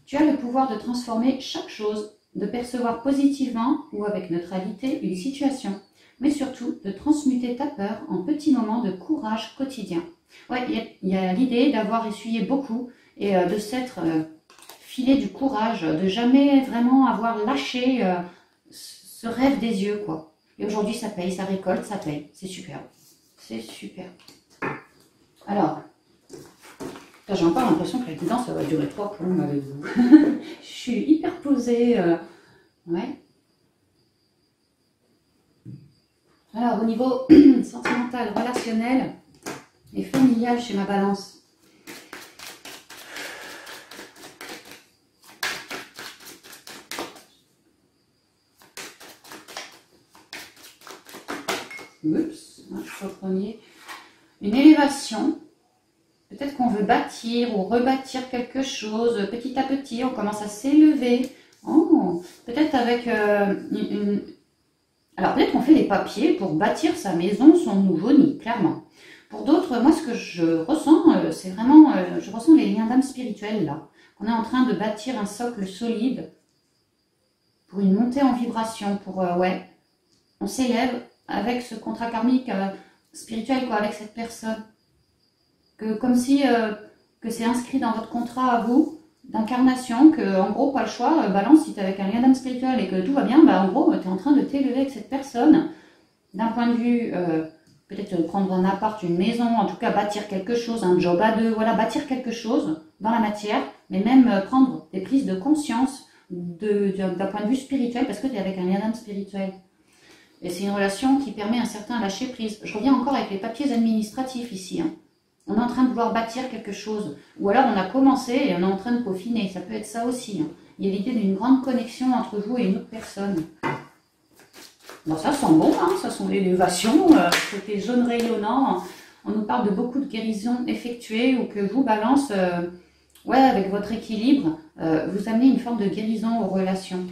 Tu as le pouvoir de transformer chaque chose, de percevoir positivement ou avec neutralité une situation, mais surtout de transmuter ta peur en petits moments de courage quotidien. Ouais, il y a l'idée d'avoir essuyé beaucoup et de s'être filé du courage, de jamais vraiment avoir lâché ce rêve des yeux, quoi. Et aujourd'hui, ça paye, ça récolte, ça paye. C'est super. C'est super. Alors, j'ai encore l'impression que là-dedans, ça va durer 3 plombs avec vous. Je suis hyper posée. Ouais. Alors, au niveau sentimental, relationnel et familial chez ma balance. Oups, je suis au premier. Une élévation. Peut-être qu'on veut bâtir ou rebâtir quelque chose. Petit à petit, on commence à s'élever. Oh, peut-être avec Alors, peut-être qu'on fait les papiers pour bâtir sa maison, son nouveau nid, clairement. Pour d'autres, moi, ce que je ressens, c'est vraiment... je ressens les liens d'âme spirituelle, là. On est en train de bâtir un socle solide pour une montée en vibration, pour... ouais, on s'élève avec ce contrat karmique spirituel, quoi, avec cette personne. Comme si que c'est inscrit dans votre contrat à vous, d'incarnation, que en gros, pas le choix, balance, si tu es avec un lien d'âme spirituel et que tout va bien, bah, en gros, tu es en train de t'élever avec cette personne, d'un point de vue, peut-être prendre un appart, une maison, en tout cas bâtir quelque chose, un job à deux, voilà, bâtir quelque chose dans la matière, mais même prendre des prises de conscience d'un point de vue spirituel, parce que tu es avec un lien d'âme spirituel. Et c'est une relation qui permet un certain lâcher-prise. Je reviens encore avec les papiers administratifs ici, hein. On est en train de vouloir bâtir quelque chose. Ou alors on a commencé et on est en train de peaufiner. Ça peut être ça aussi, hein. Il y a l'idée d'une grande connexion entre vous et une autre personne. Bon, ça sent bon, hein, ça sent l'élévation. Côté jaune rayonnant. On nous parle de beaucoup de guérisons effectuées ou que vous, balance, ouais, avec votre équilibre, vous amenez une forme de guérison aux relations.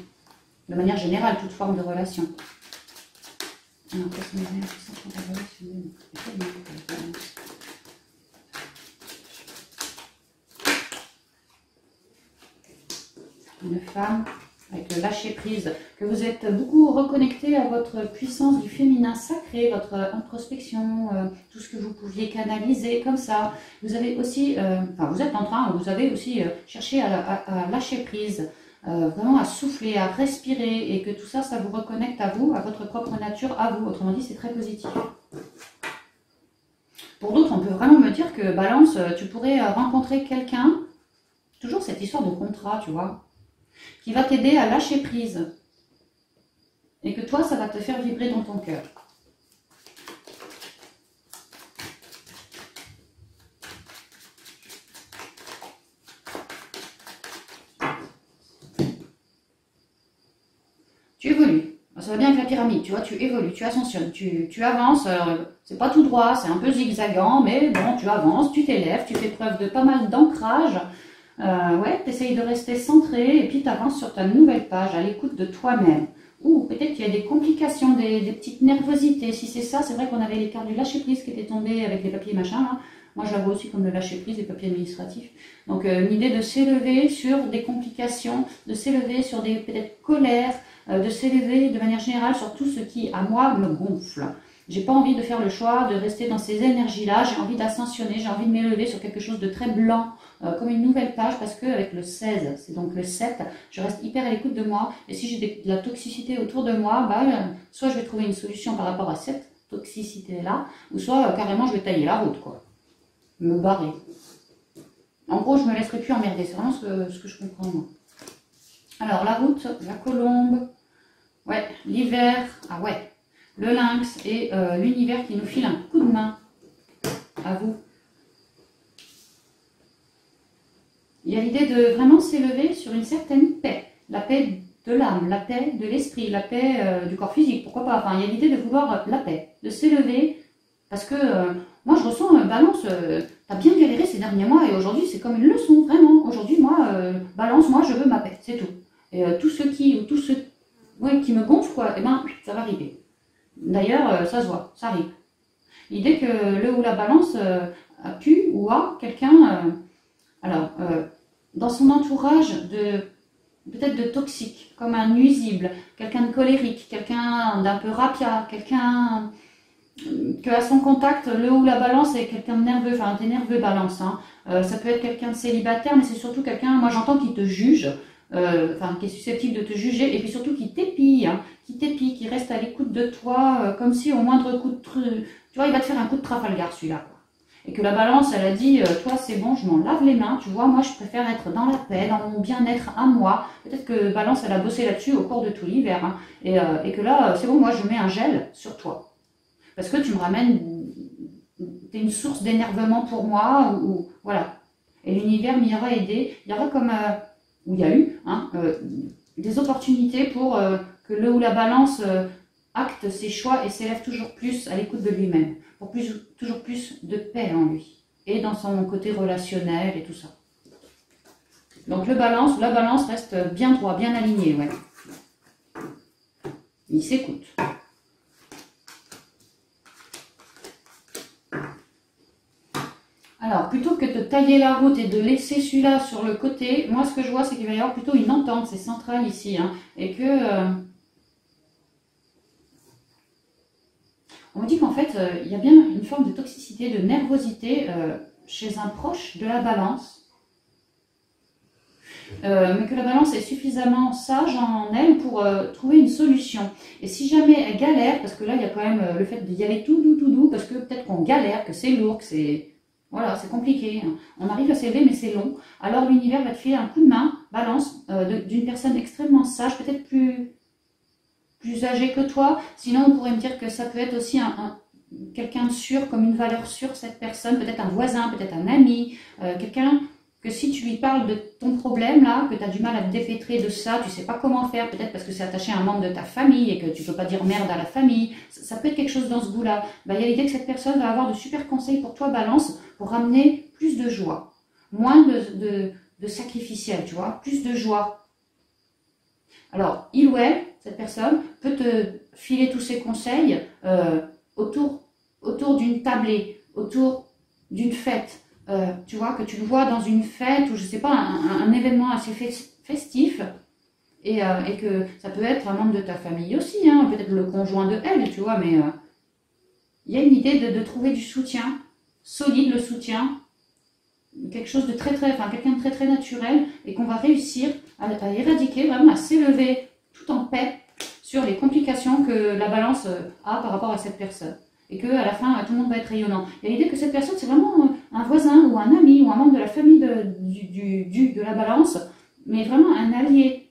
De manière générale, toute forme de relation. Alors, une femme avec le lâcher prise, que vous êtes beaucoup reconnecté à votre puissance du féminin sacré, votre introspection, tout ce que vous pouviez canaliser comme ça. Vous avez aussi, enfin vous êtes en train, vous avez aussi cherché à lâcher prise, vraiment à souffler, à respirer et que tout ça, ça vous reconnecte à vous, à votre propre nature, à vous. Autrement dit, c'est très positif. Pour d'autres, on peut vraiment me dire que balance, tu pourrais rencontrer quelqu'un, toujours cette histoire de contrat, tu vois, qui va t'aider à lâcher prise. Et que toi, ça va te faire vibrer dans ton cœur. Tu évolues. Ça va bien avec la pyramide, tu vois, tu évolues, tu ascensionnes, tu avances. C'est pas tout droit, c'est un peu zigzagant, mais bon, tu avances, tu t'élèves, tu fais preuve de pas mal d'ancrage. Ouais, tu essayes de rester centré et puis tu avances sur ta nouvelle page à l'écoute de toi-même. Ou peut-être qu'il y a des complications, des petites nervosités. Si c'est ça, c'est vrai qu'on avait les cartes du lâcher-prise qui étaient tombées avec les papiers machin. Là. Moi, je la vois aussi comme le lâcher-prise des papiers administratifs. Donc, une idée de s'élever sur des complications, de s'élever sur des peut-être colères, de s'élever de manière générale sur tout ce qui, à moi, me gonfle. J'ai pas envie de faire le choix de rester dans ces énergies-là. J'ai envie d'ascensionner, j'ai envie de m'élever sur quelque chose de très blanc, comme une nouvelle page, parce que avec le 16, c'est donc le 7, je reste hyper à l'écoute de moi. Et si j'ai de la toxicité autour de moi, bah, soit je vais trouver une solution par rapport à cette toxicité-là, ou soit carrément je vais tailler la route, quoi. Me barrer. En gros, je me laisserai plus emmerder. C'est vraiment ce que je comprends, moi. Alors, la route, la colombe, ouais, l'hiver, ah ouais, le lynx et l'univers qui nous file un coup de main. À vous. Il y a l'idée de vraiment s'élever sur une certaine paix. La paix de l'âme, la paix de l'esprit, la paix du corps physique, pourquoi pas. Enfin, il y a l'idée de vouloir la paix, de s'élever. Parce que moi, je ressens Balance, t'as bien galéré ces derniers mois et aujourd'hui, c'est comme une leçon, vraiment. Aujourd'hui, moi, Balance, moi, je veux ma paix, c'est tout. Et tous ceux qui me gonflent, quoi, eh ben, ça va arriver. D'ailleurs, ça se voit, ça arrive. L'idée que le ou la Balance a pu ou a quelqu'un, dans son entourage peut-être de toxique, comme un nuisible, quelqu'un de colérique, quelqu'un d'un peu rapia, quelqu'un que à son contact, le ou la Balance est quelqu'un de nerveux, enfin t'es nerveux Balance, hein. Ça peut être quelqu'un de célibataire, mais c'est surtout quelqu'un, moi j'entends qui te juge, qui est susceptible de te juger, et puis surtout qui t'épille, hein, qui reste à l'écoute de toi, comme si au moindre coup de tu vois, il va te faire un coup de Trafalgar celui-là, quoi. Et que la Balance, elle a dit, toi c'est bon, je m'en lave les mains, tu vois, moi je préfère être dans la paix, dans mon bien-être à moi. Peut-être que Balance, elle a bossé là-dessus au cours de tout l'hiver, hein, et que là, c'est bon, moi je mets un gel sur toi. Parce que tu me ramènes, t'es une source d'énervement pour moi, ou voilà. Et l'univers m'y aura aidé. Il y aura comme, où il y a eu, hein, des opportunités pour que le ou la Balance acte ses choix et s'élève toujours plus à l'écoute de lui-même. Pour toujours plus de paix en lui. Et dans son côté relationnel et tout ça. Donc la Balance reste bien droit, bien aligné, ouais. Il s'écoute. Alors, plutôt que de tailler la route et de laisser celui-là sur le côté, moi, ce que je vois, c'est qu'il va y avoir plutôt une entente, c'est central ici, hein, et que... on me dit qu'en fait, il y a bien une forme de toxicité, de nervosité chez un proche de la Balance, mais que la Balance est suffisamment sage en elle pour trouver une solution. Et si jamais elle galère, parce que là, il y a quand même le fait d'y aller tout doux, parce que peut-être qu'on galère, que c'est lourd, que c'est... Voilà, c'est compliqué. On arrive à s'élever, mais c'est long. Alors l'univers va te filer un coup de main, Balance, d'une personne extrêmement sage, peut-être plus âgée que toi. Sinon, on pourrait me dire que ça peut être aussi quelqu'un de sûr, comme une valeur sûre, cette personne. Peut-être un voisin, peut-être un ami. Quelqu'un que si tu lui parles de ton problème, là, que tu as du mal à te dépêtrer de ça, tu sais pas comment faire, peut-être parce que c'est attaché à un membre de ta famille et que tu peux pas dire merde à la famille. Ça peut être quelque chose dans ce goût-là. Il y a l'idée que cette personne va avoir de super conseils pour toi, Balance, pour ramener plus de joie, moins de sacrificiel, tu vois, plus de joie. Alors, il ou elle, cette personne, peut te filer tous ses conseils autour d'une tablée, autour d'une fête. Tu vois, que tu le vois dans une fête ou je sais pas, un événement assez festif. Et que ça peut être un membre de ta famille aussi, hein, peut-être le conjoint de elle, tu vois, mais il y a une idée de trouver du soutien, solide le soutien, quelque chose de quelqu'un de très naturel, et qu'on va réussir à éradiquer, vraiment à s'élever tout en paix sur les complications que la Balance a par rapport à cette personne. Et qu'à la fin, tout le monde va être rayonnant. Il y a l'idée que cette personne, c'est vraiment un voisin ou un ami ou un membre de la famille de la Balance, mais vraiment un allié.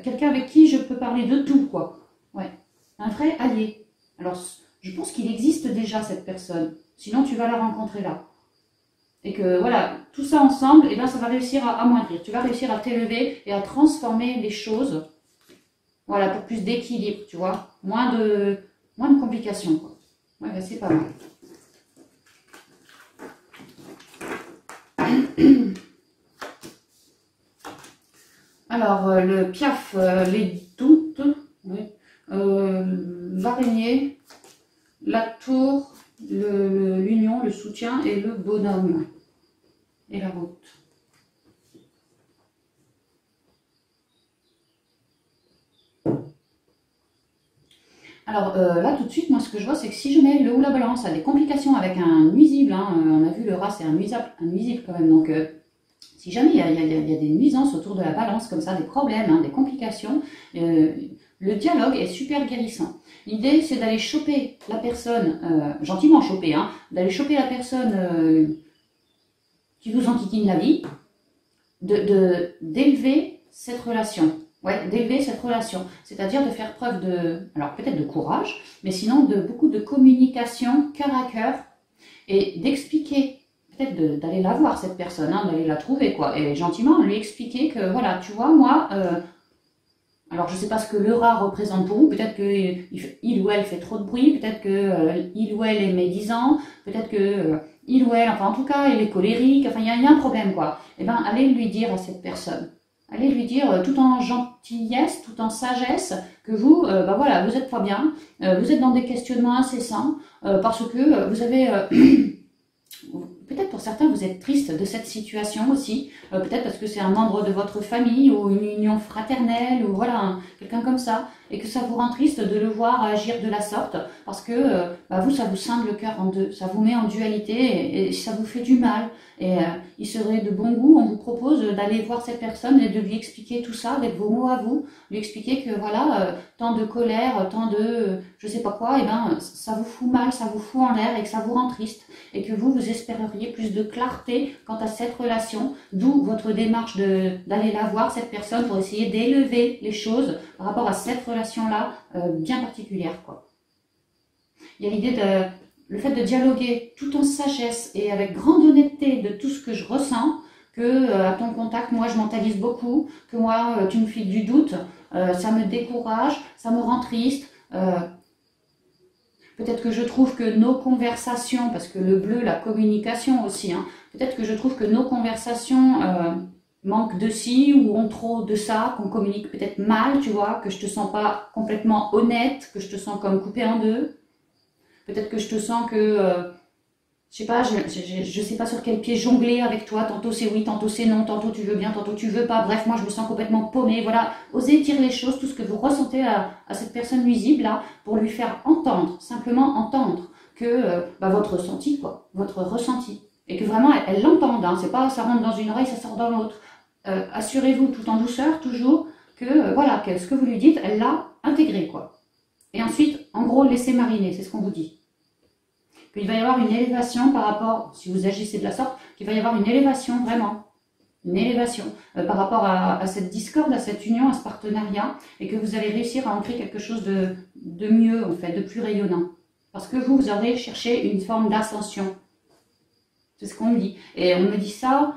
Quelqu'un avec qui je peux parler de tout, quoi. Ouais, un vrai allié. Alors, je pense qu'il existe déjà cette personne. Sinon, tu vas la rencontrer là. Et que, voilà, tout ça ensemble, eh ben, ça va réussir à amoindrir. Tu vas réussir à t'élever et à transformer les choses. Voilà, pour plus d'équilibre, tu vois. Moins de complications, quoi. Ouais, ben, c'est pas mal. Alors, le piaf, les doutes, oui. L'araignée, la tour, l'union, le soutien et le bonhomme. Et la route. Alors là, tout de suite, moi, ce que je vois, c'est que si jamais le ou la balance a des complications avec un nuisible, hein, on a vu le rat, c'est un nuisible quand même, donc si jamais il y a des nuisances autour de la balance, comme ça, des problèmes, hein, des complications, le dialogue est super guérissant. L'idée, c'est d'aller choper la personne, gentiment choper, hein, d'aller choper la personne qui vous enquiquine la vie, d'élever cette relation. Ouais, d'élever cette relation, c'est-à-dire de faire preuve de, alors peut-être de courage, mais sinon de beaucoup de communication cœur à cœur et d'expliquer, peut-être d'aller la voir cette personne, hein, d'aller la trouver quoi, et gentiment lui expliquer que voilà, tu vois, moi, alors je sais pas ce que le rat représente pour vous, peut-être que il ou elle fait trop de bruit, peut-être que il ou elle est médisant, peut-être que il ou elle, enfin en tout cas il est colérique, enfin il y a un problème quoi. Eh ben allez lui dire à cette personne. Allez lui dire tout en gentillesse, tout en sagesse, que vous, bah voilà, vous êtes pas bien, vous êtes dans des questionnements incessants, parce que vous avez, peut-être pour certains, vous êtes triste de cette situation aussi, peut-être parce que c'est un membre de votre famille ou une union fraternelle ou voilà, quelqu'un comme ça, et que ça vous rend triste de le voir agir de la sorte, parce que bah vous, ça vous scinde le cœur en deux, ça vous met en dualité et ça vous fait du mal. Et il serait de bon goût, on vous propose d'aller voir cette personne et de lui expliquer tout ça avec vos mots à vous, lui expliquer que voilà, tant de colère, tant de je sais pas quoi, et ben ça vous fout mal, ça vous fout en l'air et que ça vous rend triste et que vous espéreriez plus de clarté quant à cette relation, d'où votre démarche d'aller la voir, cette personne, pour essayer d'élever les choses par rapport à cette relation-là bien particulière, quoi. Il y a l'idée de le fait de dialoguer tout en sagesse et avec grande honnêteté de tout ce que je ressens, que à ton contact, moi je mentalise beaucoup, que moi tu me files du doute, ça me décourage, ça me rend triste. Peut-être que je trouve que nos conversations, parce que le bleu, la communication aussi, hein, peut-être que je trouve que nos conversations manquent de ci ou ont trop de ça, qu'on communique peut-être mal, tu vois, que je te sens pas complètement honnête, que je te sens comme coupée en deux. Peut-être que je te sens que, je sais pas, je sais pas sur quel pied jongler avec toi. Tantôt c'est oui, tantôt c'est non, tantôt tu veux bien, tantôt tu veux pas. Bref, moi je me sens complètement paumée. Voilà, osez dire les choses, tout ce que vous ressentez à cette personne nuisible là, pour lui faire entendre, simplement entendre que bah, votre ressenti, quoi, votre ressenti. Et que vraiment elle l'entende, hein, c'est pas ça rentre dans une oreille, ça sort dans l'autre. Assurez-vous tout en douceur, toujours, que voilà, que ce que vous lui dites, elle l'a intégré, quoi. Et ensuite, en gros, laissez mariner, c'est ce qu'on vous dit. Qu'il va y avoir une élévation par rapport, si vous agissez de la sorte, qu'il va y avoir une élévation, vraiment, une élévation par rapport à cette discorde, à cette union, à ce partenariat, et que vous allez réussir à ancrer quelque chose de mieux, en fait, de plus rayonnant. Parce que vous aurez cherché une forme d'ascension. C'est ce qu'on me dit. Et on me dit ça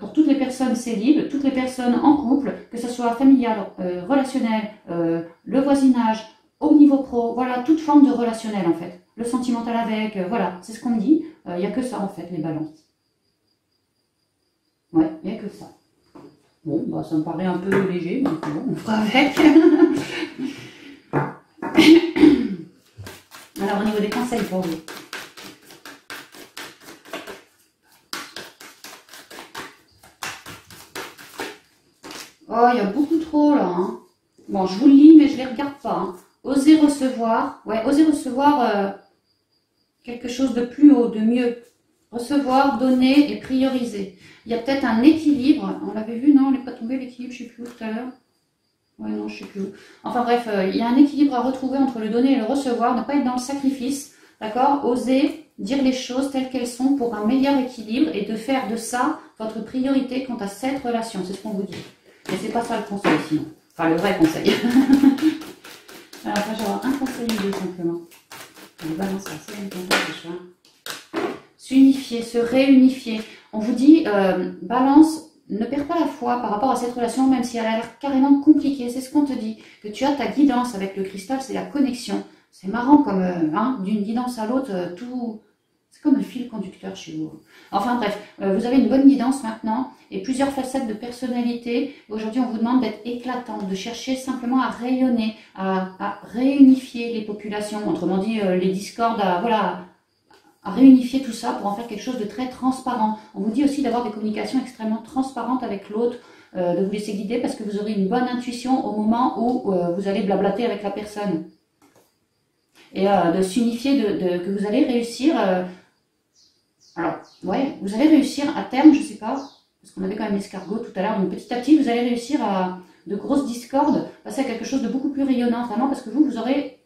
pour toutes les personnes célibes, toutes les personnes en couple, que ce soit familial, relationnel, le voisinage, au niveau pro, voilà, toute forme de relationnel en fait. Le sentimental avec, voilà, c'est ce qu'on me dit. Il n'y a que ça en fait, les balances. Ouais, il n'y a que ça. Bon, bah ça me paraît un peu léger, mais bon, on fera avec. Alors au niveau des conseils pour vous. Oh, il y a beaucoup trop là. Hein. Bon, je vous le lis, mais je ne les regarde pas. Hein. Osez recevoir, ouais, osez recevoir quelque chose de plus haut, de mieux. Recevoir, donner et prioriser. Il y a peut-être un équilibre. On l'avait vu, non? On n'est pas tombé l'équilibre, je ne sais plus où tout à l'heure. Ouais, non, je ne sais plus où. Enfin bref, il y a un équilibre à retrouver entre le donner et le recevoir. Ne pas être dans le sacrifice, d'accord? Osez dire les choses telles qu'elles sont pour un meilleur équilibre et de faire de ça votre priorité quant à cette relation. C'est ce qu'on vous dit. Mais c'est pas ça le conseil sinon. Enfin, le vrai conseil. Alors, après, j'aurai un conseil idée simplement. On balance ça, c'est une déjà. S'unifier, se réunifier. On vous dit, balance, ne perds pas la foi par rapport à cette relation, même si elle a l'air carrément compliquée. C'est ce qu'on te dit. Que tu as ta guidance avec le cristal, c'est la connexion. C'est marrant comme, hein, d'une guidance à l'autre, tout... C'est comme un fil conducteur chez vous. Enfin bref, vous avez une bonne guidance maintenant et plusieurs facettes de personnalité. Aujourd'hui, on vous demande d'être éclatant, de chercher simplement à rayonner, à réunifier les populations. Autrement dit, les discordes, voilà, à réunifier tout ça pour en faire quelque chose de très transparent. On vous dit aussi d'avoir des communications extrêmement transparentes avec l'autre, de vous laisser guider parce que vous aurez une bonne intuition au moment où vous allez blablater avec la personne. et de s'unifier, que vous allez réussir. Alors, ouais, vous allez réussir à terme, je sais pas, parce qu'on avait quand même l'escargot tout à l'heure, donc petit à petit, vous allez réussir à de grosses discordes, passer à quelque chose de beaucoup plus rayonnant, vraiment, parce que vous aurez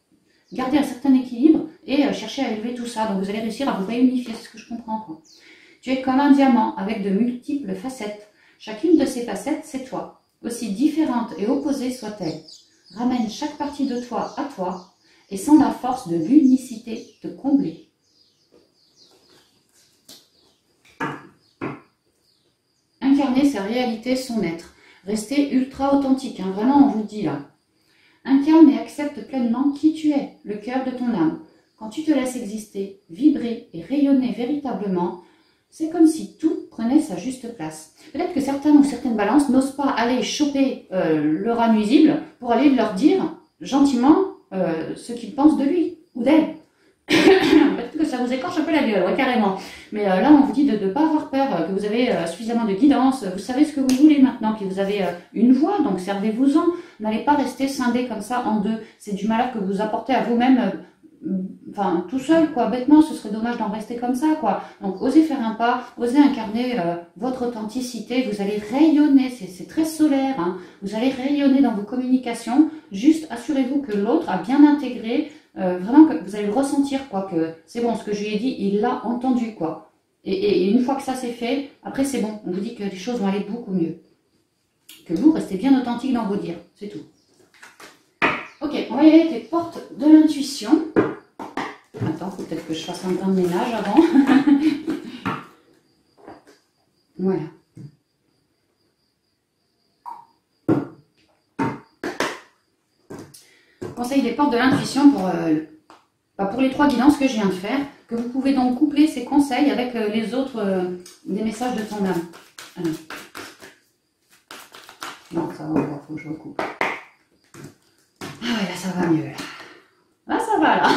gardé un certain équilibre et cherché à élever tout ça. Donc vous allez réussir à vous réunifier, c'est ce que je comprends, quoi. Tu es comme un diamant avec de multiples facettes. Chacune de ces facettes, c'est toi. Aussi différente et opposée soit-elle. Ramène chaque partie de toi à toi et sans la force de l'unicité te combler. Incarner sa réalité, son être. Restez ultra authentique, hein, vraiment on vous le dit là. Incarne et accepte pleinement qui tu es, le cœur de ton âme. Quand tu te laisses exister, vibrer et rayonner véritablement, c'est comme si tout prenait sa juste place. Peut-être que certains ou certaines balances n'osent pas aller choper le rat nuisible pour aller leur dire gentiment ce qu'ils pensent de lui ou d'elle. Peut-être que ça vous écorche un peu la gueule, ouais, carrément. Mais là, on vous dit de ne pas avoir peur, que vous avez suffisamment de guidance, vous savez ce que vous voulez maintenant, puis vous avez une voix, donc servez-vous-en. N'allez pas rester scindé comme ça en deux. C'est du malheur que vous apportez à vous-même, enfin, tout seul, quoi. Bêtement, ce serait dommage d'en rester comme ça, quoi. Donc, osez faire un pas, osez incarner votre authenticité. Vous allez rayonner, c'est très solaire, hein. Vous allez rayonner dans vos communications. Juste assurez-vous que l'autre a bien intégré. Vraiment que vous allez le ressentir, quoi, que c'est bon, ce que je lui ai dit, il l'a entendu, quoi. Et une fois que ça c'est fait, après c'est bon, on vous dit que les choses vont aller beaucoup mieux. Que vous restez bien authentique dans vos dires, c'est tout. Ok, on va y aller avec les portes de l'intuition. Attends, faut peut-être que je fasse un brin de ménage avant. Voilà. Conseil des portes de l'intuition pour les trois guidances que je viens de faire, que vous pouvez donc coupler ces conseils avec les autres des messages de ton âme. Alors. Non, ça va, il faut que je recoupe. Ah ouais, là, ça va mieux. Là, ça va, là.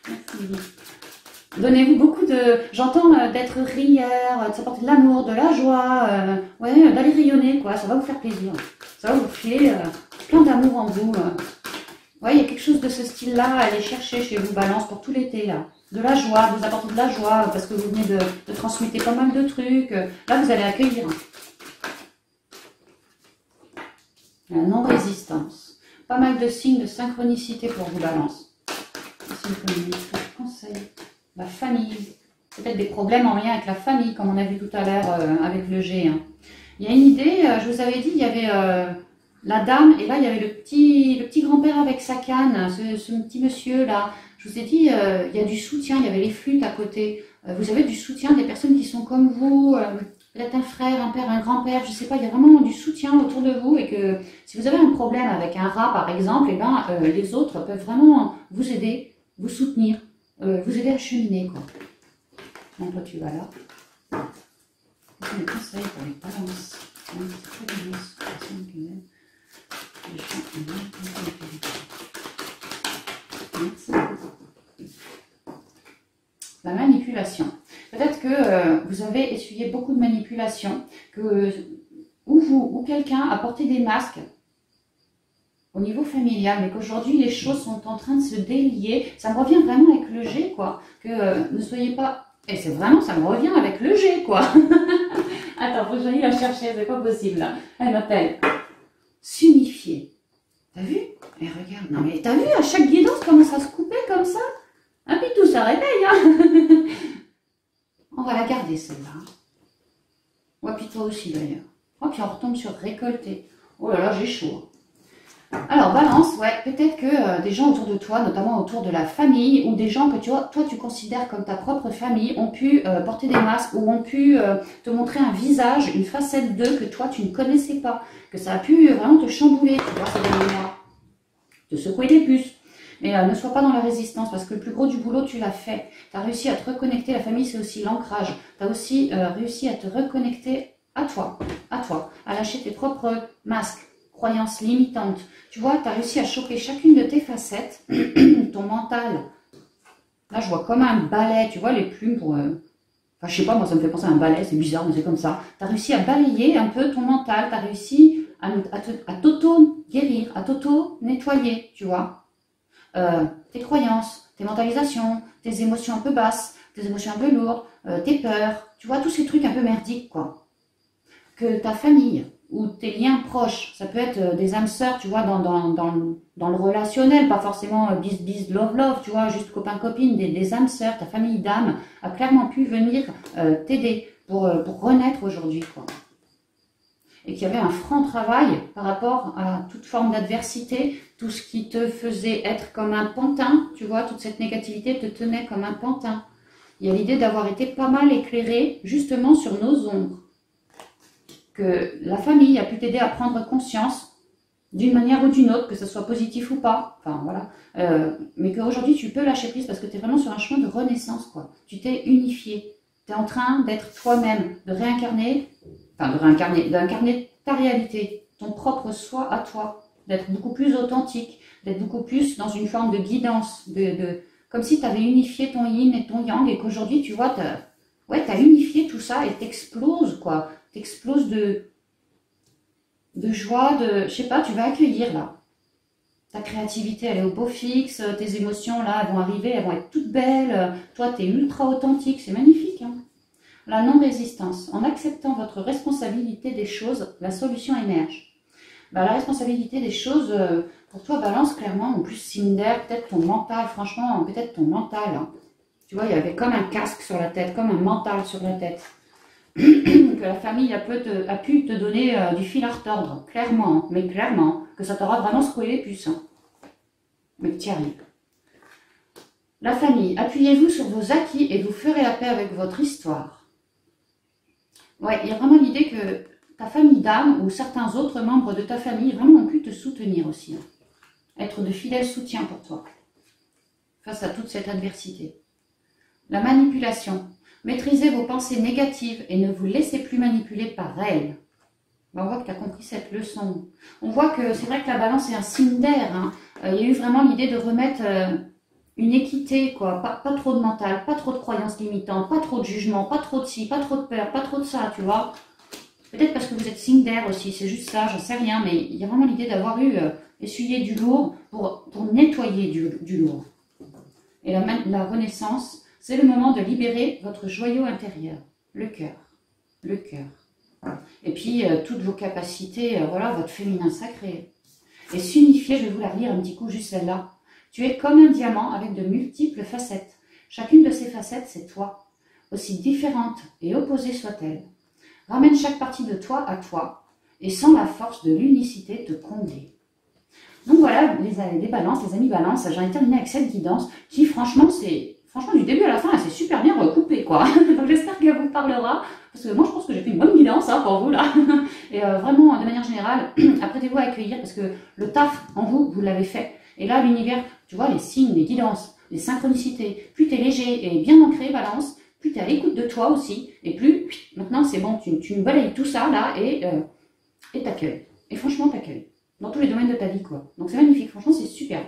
Merci. Donnez-vous beaucoup de... J'entends d'être rieur, de s'apporter de l'amour, de la joie, ouais, d'aller rayonner, quoi. Ça va vous faire plaisir. Ça va vous filer plein d'amour en vous. Ouais, il y a quelque chose de ce style-là à aller chercher chez vous, Balance, pour tout l'été, là. De la joie, vous apporter de la joie, parce que vous venez de transmuter pas mal de trucs. Là, vous allez accueillir. La non-résistance. Pas mal de signes de synchronicité pour vous, Balance. Conseil. La famille. Peut-être des problèmes en lien avec la famille, comme on a vu tout à l'heure avec le G. Hein. Il y a une idée, je vous avais dit, il y avait... la dame, et là il y avait le petit grand-père avec sa canne, ce petit monsieur là. Je vous ai dit, il y a du soutien, il y avait les flûtes à côté. Vous avez du soutien des personnes qui sont comme vous, peut-être un frère, un père, un grand-père, je sais pas, il y a vraiment du soutien autour de vous. Et que si vous avez un problème avec un rat par exemple, et ben, les autres peuvent vraiment vous aider, vous soutenir, vous aider à cheminer, quoi. Donc toi tu vas là. Quels sont les conseils pour les balances? C'est très bien, personne qui m'aime. La manipulation. Peut-être que vous avez essuyé beaucoup de manipulations, ou vous ou quelqu'un a porté des masques au niveau familial, mais qu'aujourd'hui les choses sont en train de se délier. Ça me revient vraiment avec le G, quoi. Que ne soyez pas... Et c'est vraiment, ça me revient avec le G, quoi. Attends, faut que j'aille la chercher, c'est pas possible, là. Elle m'appelle. S'unifier. T'as vu? Et regarde, non mais t'as vu à chaque guidance comment ça se coupait comme ça? Ah puis tout ça réveille, hein. On va la garder celle-là. Ouais, puis toi aussi d'ailleurs. Oh, puis on retombe sur récolter. Oh là là, j'ai chaud. Alors, Balance, ouais, peut-être que des gens autour de toi, notamment autour de la famille, ou des gens que toi tu considères comme ta propre famille, ont pu porter des masques, ou ont pu te montrer un visage, une facette d'eux que toi tu ne connaissais pas, que ça a pu vraiment te chambouler, tu vois, ces derniers mois, te secouer des puces. Mais ne sois pas dans la résistance, parce que le plus gros du boulot, tu l'as fait. Tu as réussi à te reconnecter, la famille c'est aussi l'ancrage. Tu as aussi réussi à te reconnecter à toi, à lâcher tes propres masques, croyances limitantes. Tu vois, tu as réussi à choper chacune de tes facettes, ton mental. Là, je vois comme un balai, tu vois, les plumes pour... Enfin, je sais pas, moi, ça me fait penser à un balai, c'est bizarre, mais c'est comme ça. Tu as réussi à balayer un peu ton mental, tu as réussi à t'auto-guérir, à t'auto-nettoyer, tu vois. Tu tes croyances, tes mentalisations, tes émotions un peu basses, tes émotions un peu lourdes, tes peurs, tu vois, tous ces trucs un peu merdiques, quoi. Que ta famille ou tes liens proches, ça peut être des âmes sœurs, tu vois, dans le relationnel, pas forcément bis, love, love, tu vois, juste copain-copine, des âmes sœurs, ta famille d'âmes a clairement pu venir t'aider pour renaître aujourd'hui, quoi. Et qu'il y avait un franc travail par rapport à toute forme d'adversité, tout ce qui te faisait être comme un pantin, tu vois, toute cette négativité te tenait comme un pantin. Il y a l'idée d'avoir été pas mal éclairé justement sur nos ombres. Que la famille a pu t'aider à prendre conscience d'une manière ou d'une autre, que ce soit positif ou pas, enfin voilà, mais qu'aujourd'hui tu peux lâcher prise parce que tu es vraiment sur un chemin de renaissance, quoi. Tu t'es unifié, tu es en train d'être toi-même, de réincarner, d'incarner ta réalité, ton propre soi à toi, d'être beaucoup plus authentique, d'être beaucoup plus dans une forme de guidance, comme si tu avais unifié ton yin et ton yang et qu'aujourd'hui tu vois, t'as unifié tout ça et t'exploses, quoi. T'exploses de joie, je sais pas, tu vas accueillir là. Ta créativité, elle est au beau fixe, tes émotions là, elles vont arriver, elles vont être toutes belles. Toi, tu es ultra authentique, c'est magnifique, hein. La non-résistance. En acceptant votre responsabilité des choses, la solution émerge. Bah, la responsabilité des choses, pour toi, balance clairement, en plus Cinder, peut-être ton mental, franchement, peut-être ton mental. Hein. Tu vois, il y avait comme un casque sur la tête, comme un mental sur la tête. Que la famille a pu te donner du fil à retordre, clairement, mais clairement, que ça t'aura vraiment secoué les puces. Hein. Mais que tu y arrives. La famille, appuyez-vous sur vos acquis et vous ferez la paix avec votre histoire. Ouais, il y a vraiment l'idée que ta famille d'âme ou certains autres membres de ta famille vraiment ont pu te soutenir aussi. Hein. Être de fidèles soutiens pour toi, face à toute cette adversité. La manipulation. Maîtrisez vos pensées négatives et ne vous laissez plus manipuler par elles. Ben, on voit que tu as compris cette leçon. On voit que c'est vrai que la balance est un signe d'air. Hein. Il y a eu vraiment l'idée de remettre une équité, quoi. Pas trop de mental, pas trop de croyances limitantes, pas trop de jugement, pas trop de ci, pas trop de peur, pas trop de ça, tu vois. Peut-être parce que vous êtes signe d'air aussi, c'est juste ça, j'en sais rien, mais il y a vraiment l'idée d'avoir eu essuyé du lourd pour nettoyer du lourd. Et la renaissance, c'est le moment de libérer votre joyau intérieur, le cœur, le cœur. Et puis, toutes vos capacités, voilà, votre féminin sacré. Et s'unifier, je vais vous la relire un petit coup, juste celle-là. Tu es comme un diamant avec de multiples facettes. Chacune de ces facettes, c'est toi. Aussi différente et opposée soit-elle. Ramène chaque partie de toi à toi et sens la force de l'unicité te combler. Donc voilà, les balances, les amis balances, j'en ai terminé avec cette guidance qui, franchement, du début à la fin, elle s'est super bien recoupée, quoi. Donc j'espère qu'elle vous parlera, parce que moi je pense que j'ai fait une bonne guidance hein, pour vous là. Et vraiment, de manière générale, apprêtez-vous à accueillir, parce que le taf en vous, vous l'avez fait. Et là, l'univers, tu vois, les signes, les guidances, les synchronicités, plus tu es léger et bien ancré, balance, plus tu es à l'écoute de toi aussi, et plus, maintenant c'est bon, tu nous balayes tout ça là, et t'accueilles. Et franchement, t'accueilles. Dans tous les domaines de ta vie, quoi. Donc c'est magnifique, franchement, c'est super.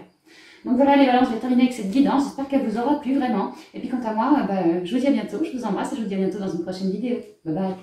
Donc voilà les balances, je vais terminer avec cette guidance, j'espère qu'elle vous aura plu vraiment. Et puis quant à moi, je vous dis à bientôt, je vous embrasse et je vous dis à bientôt dans une prochaine vidéo. Bye bye.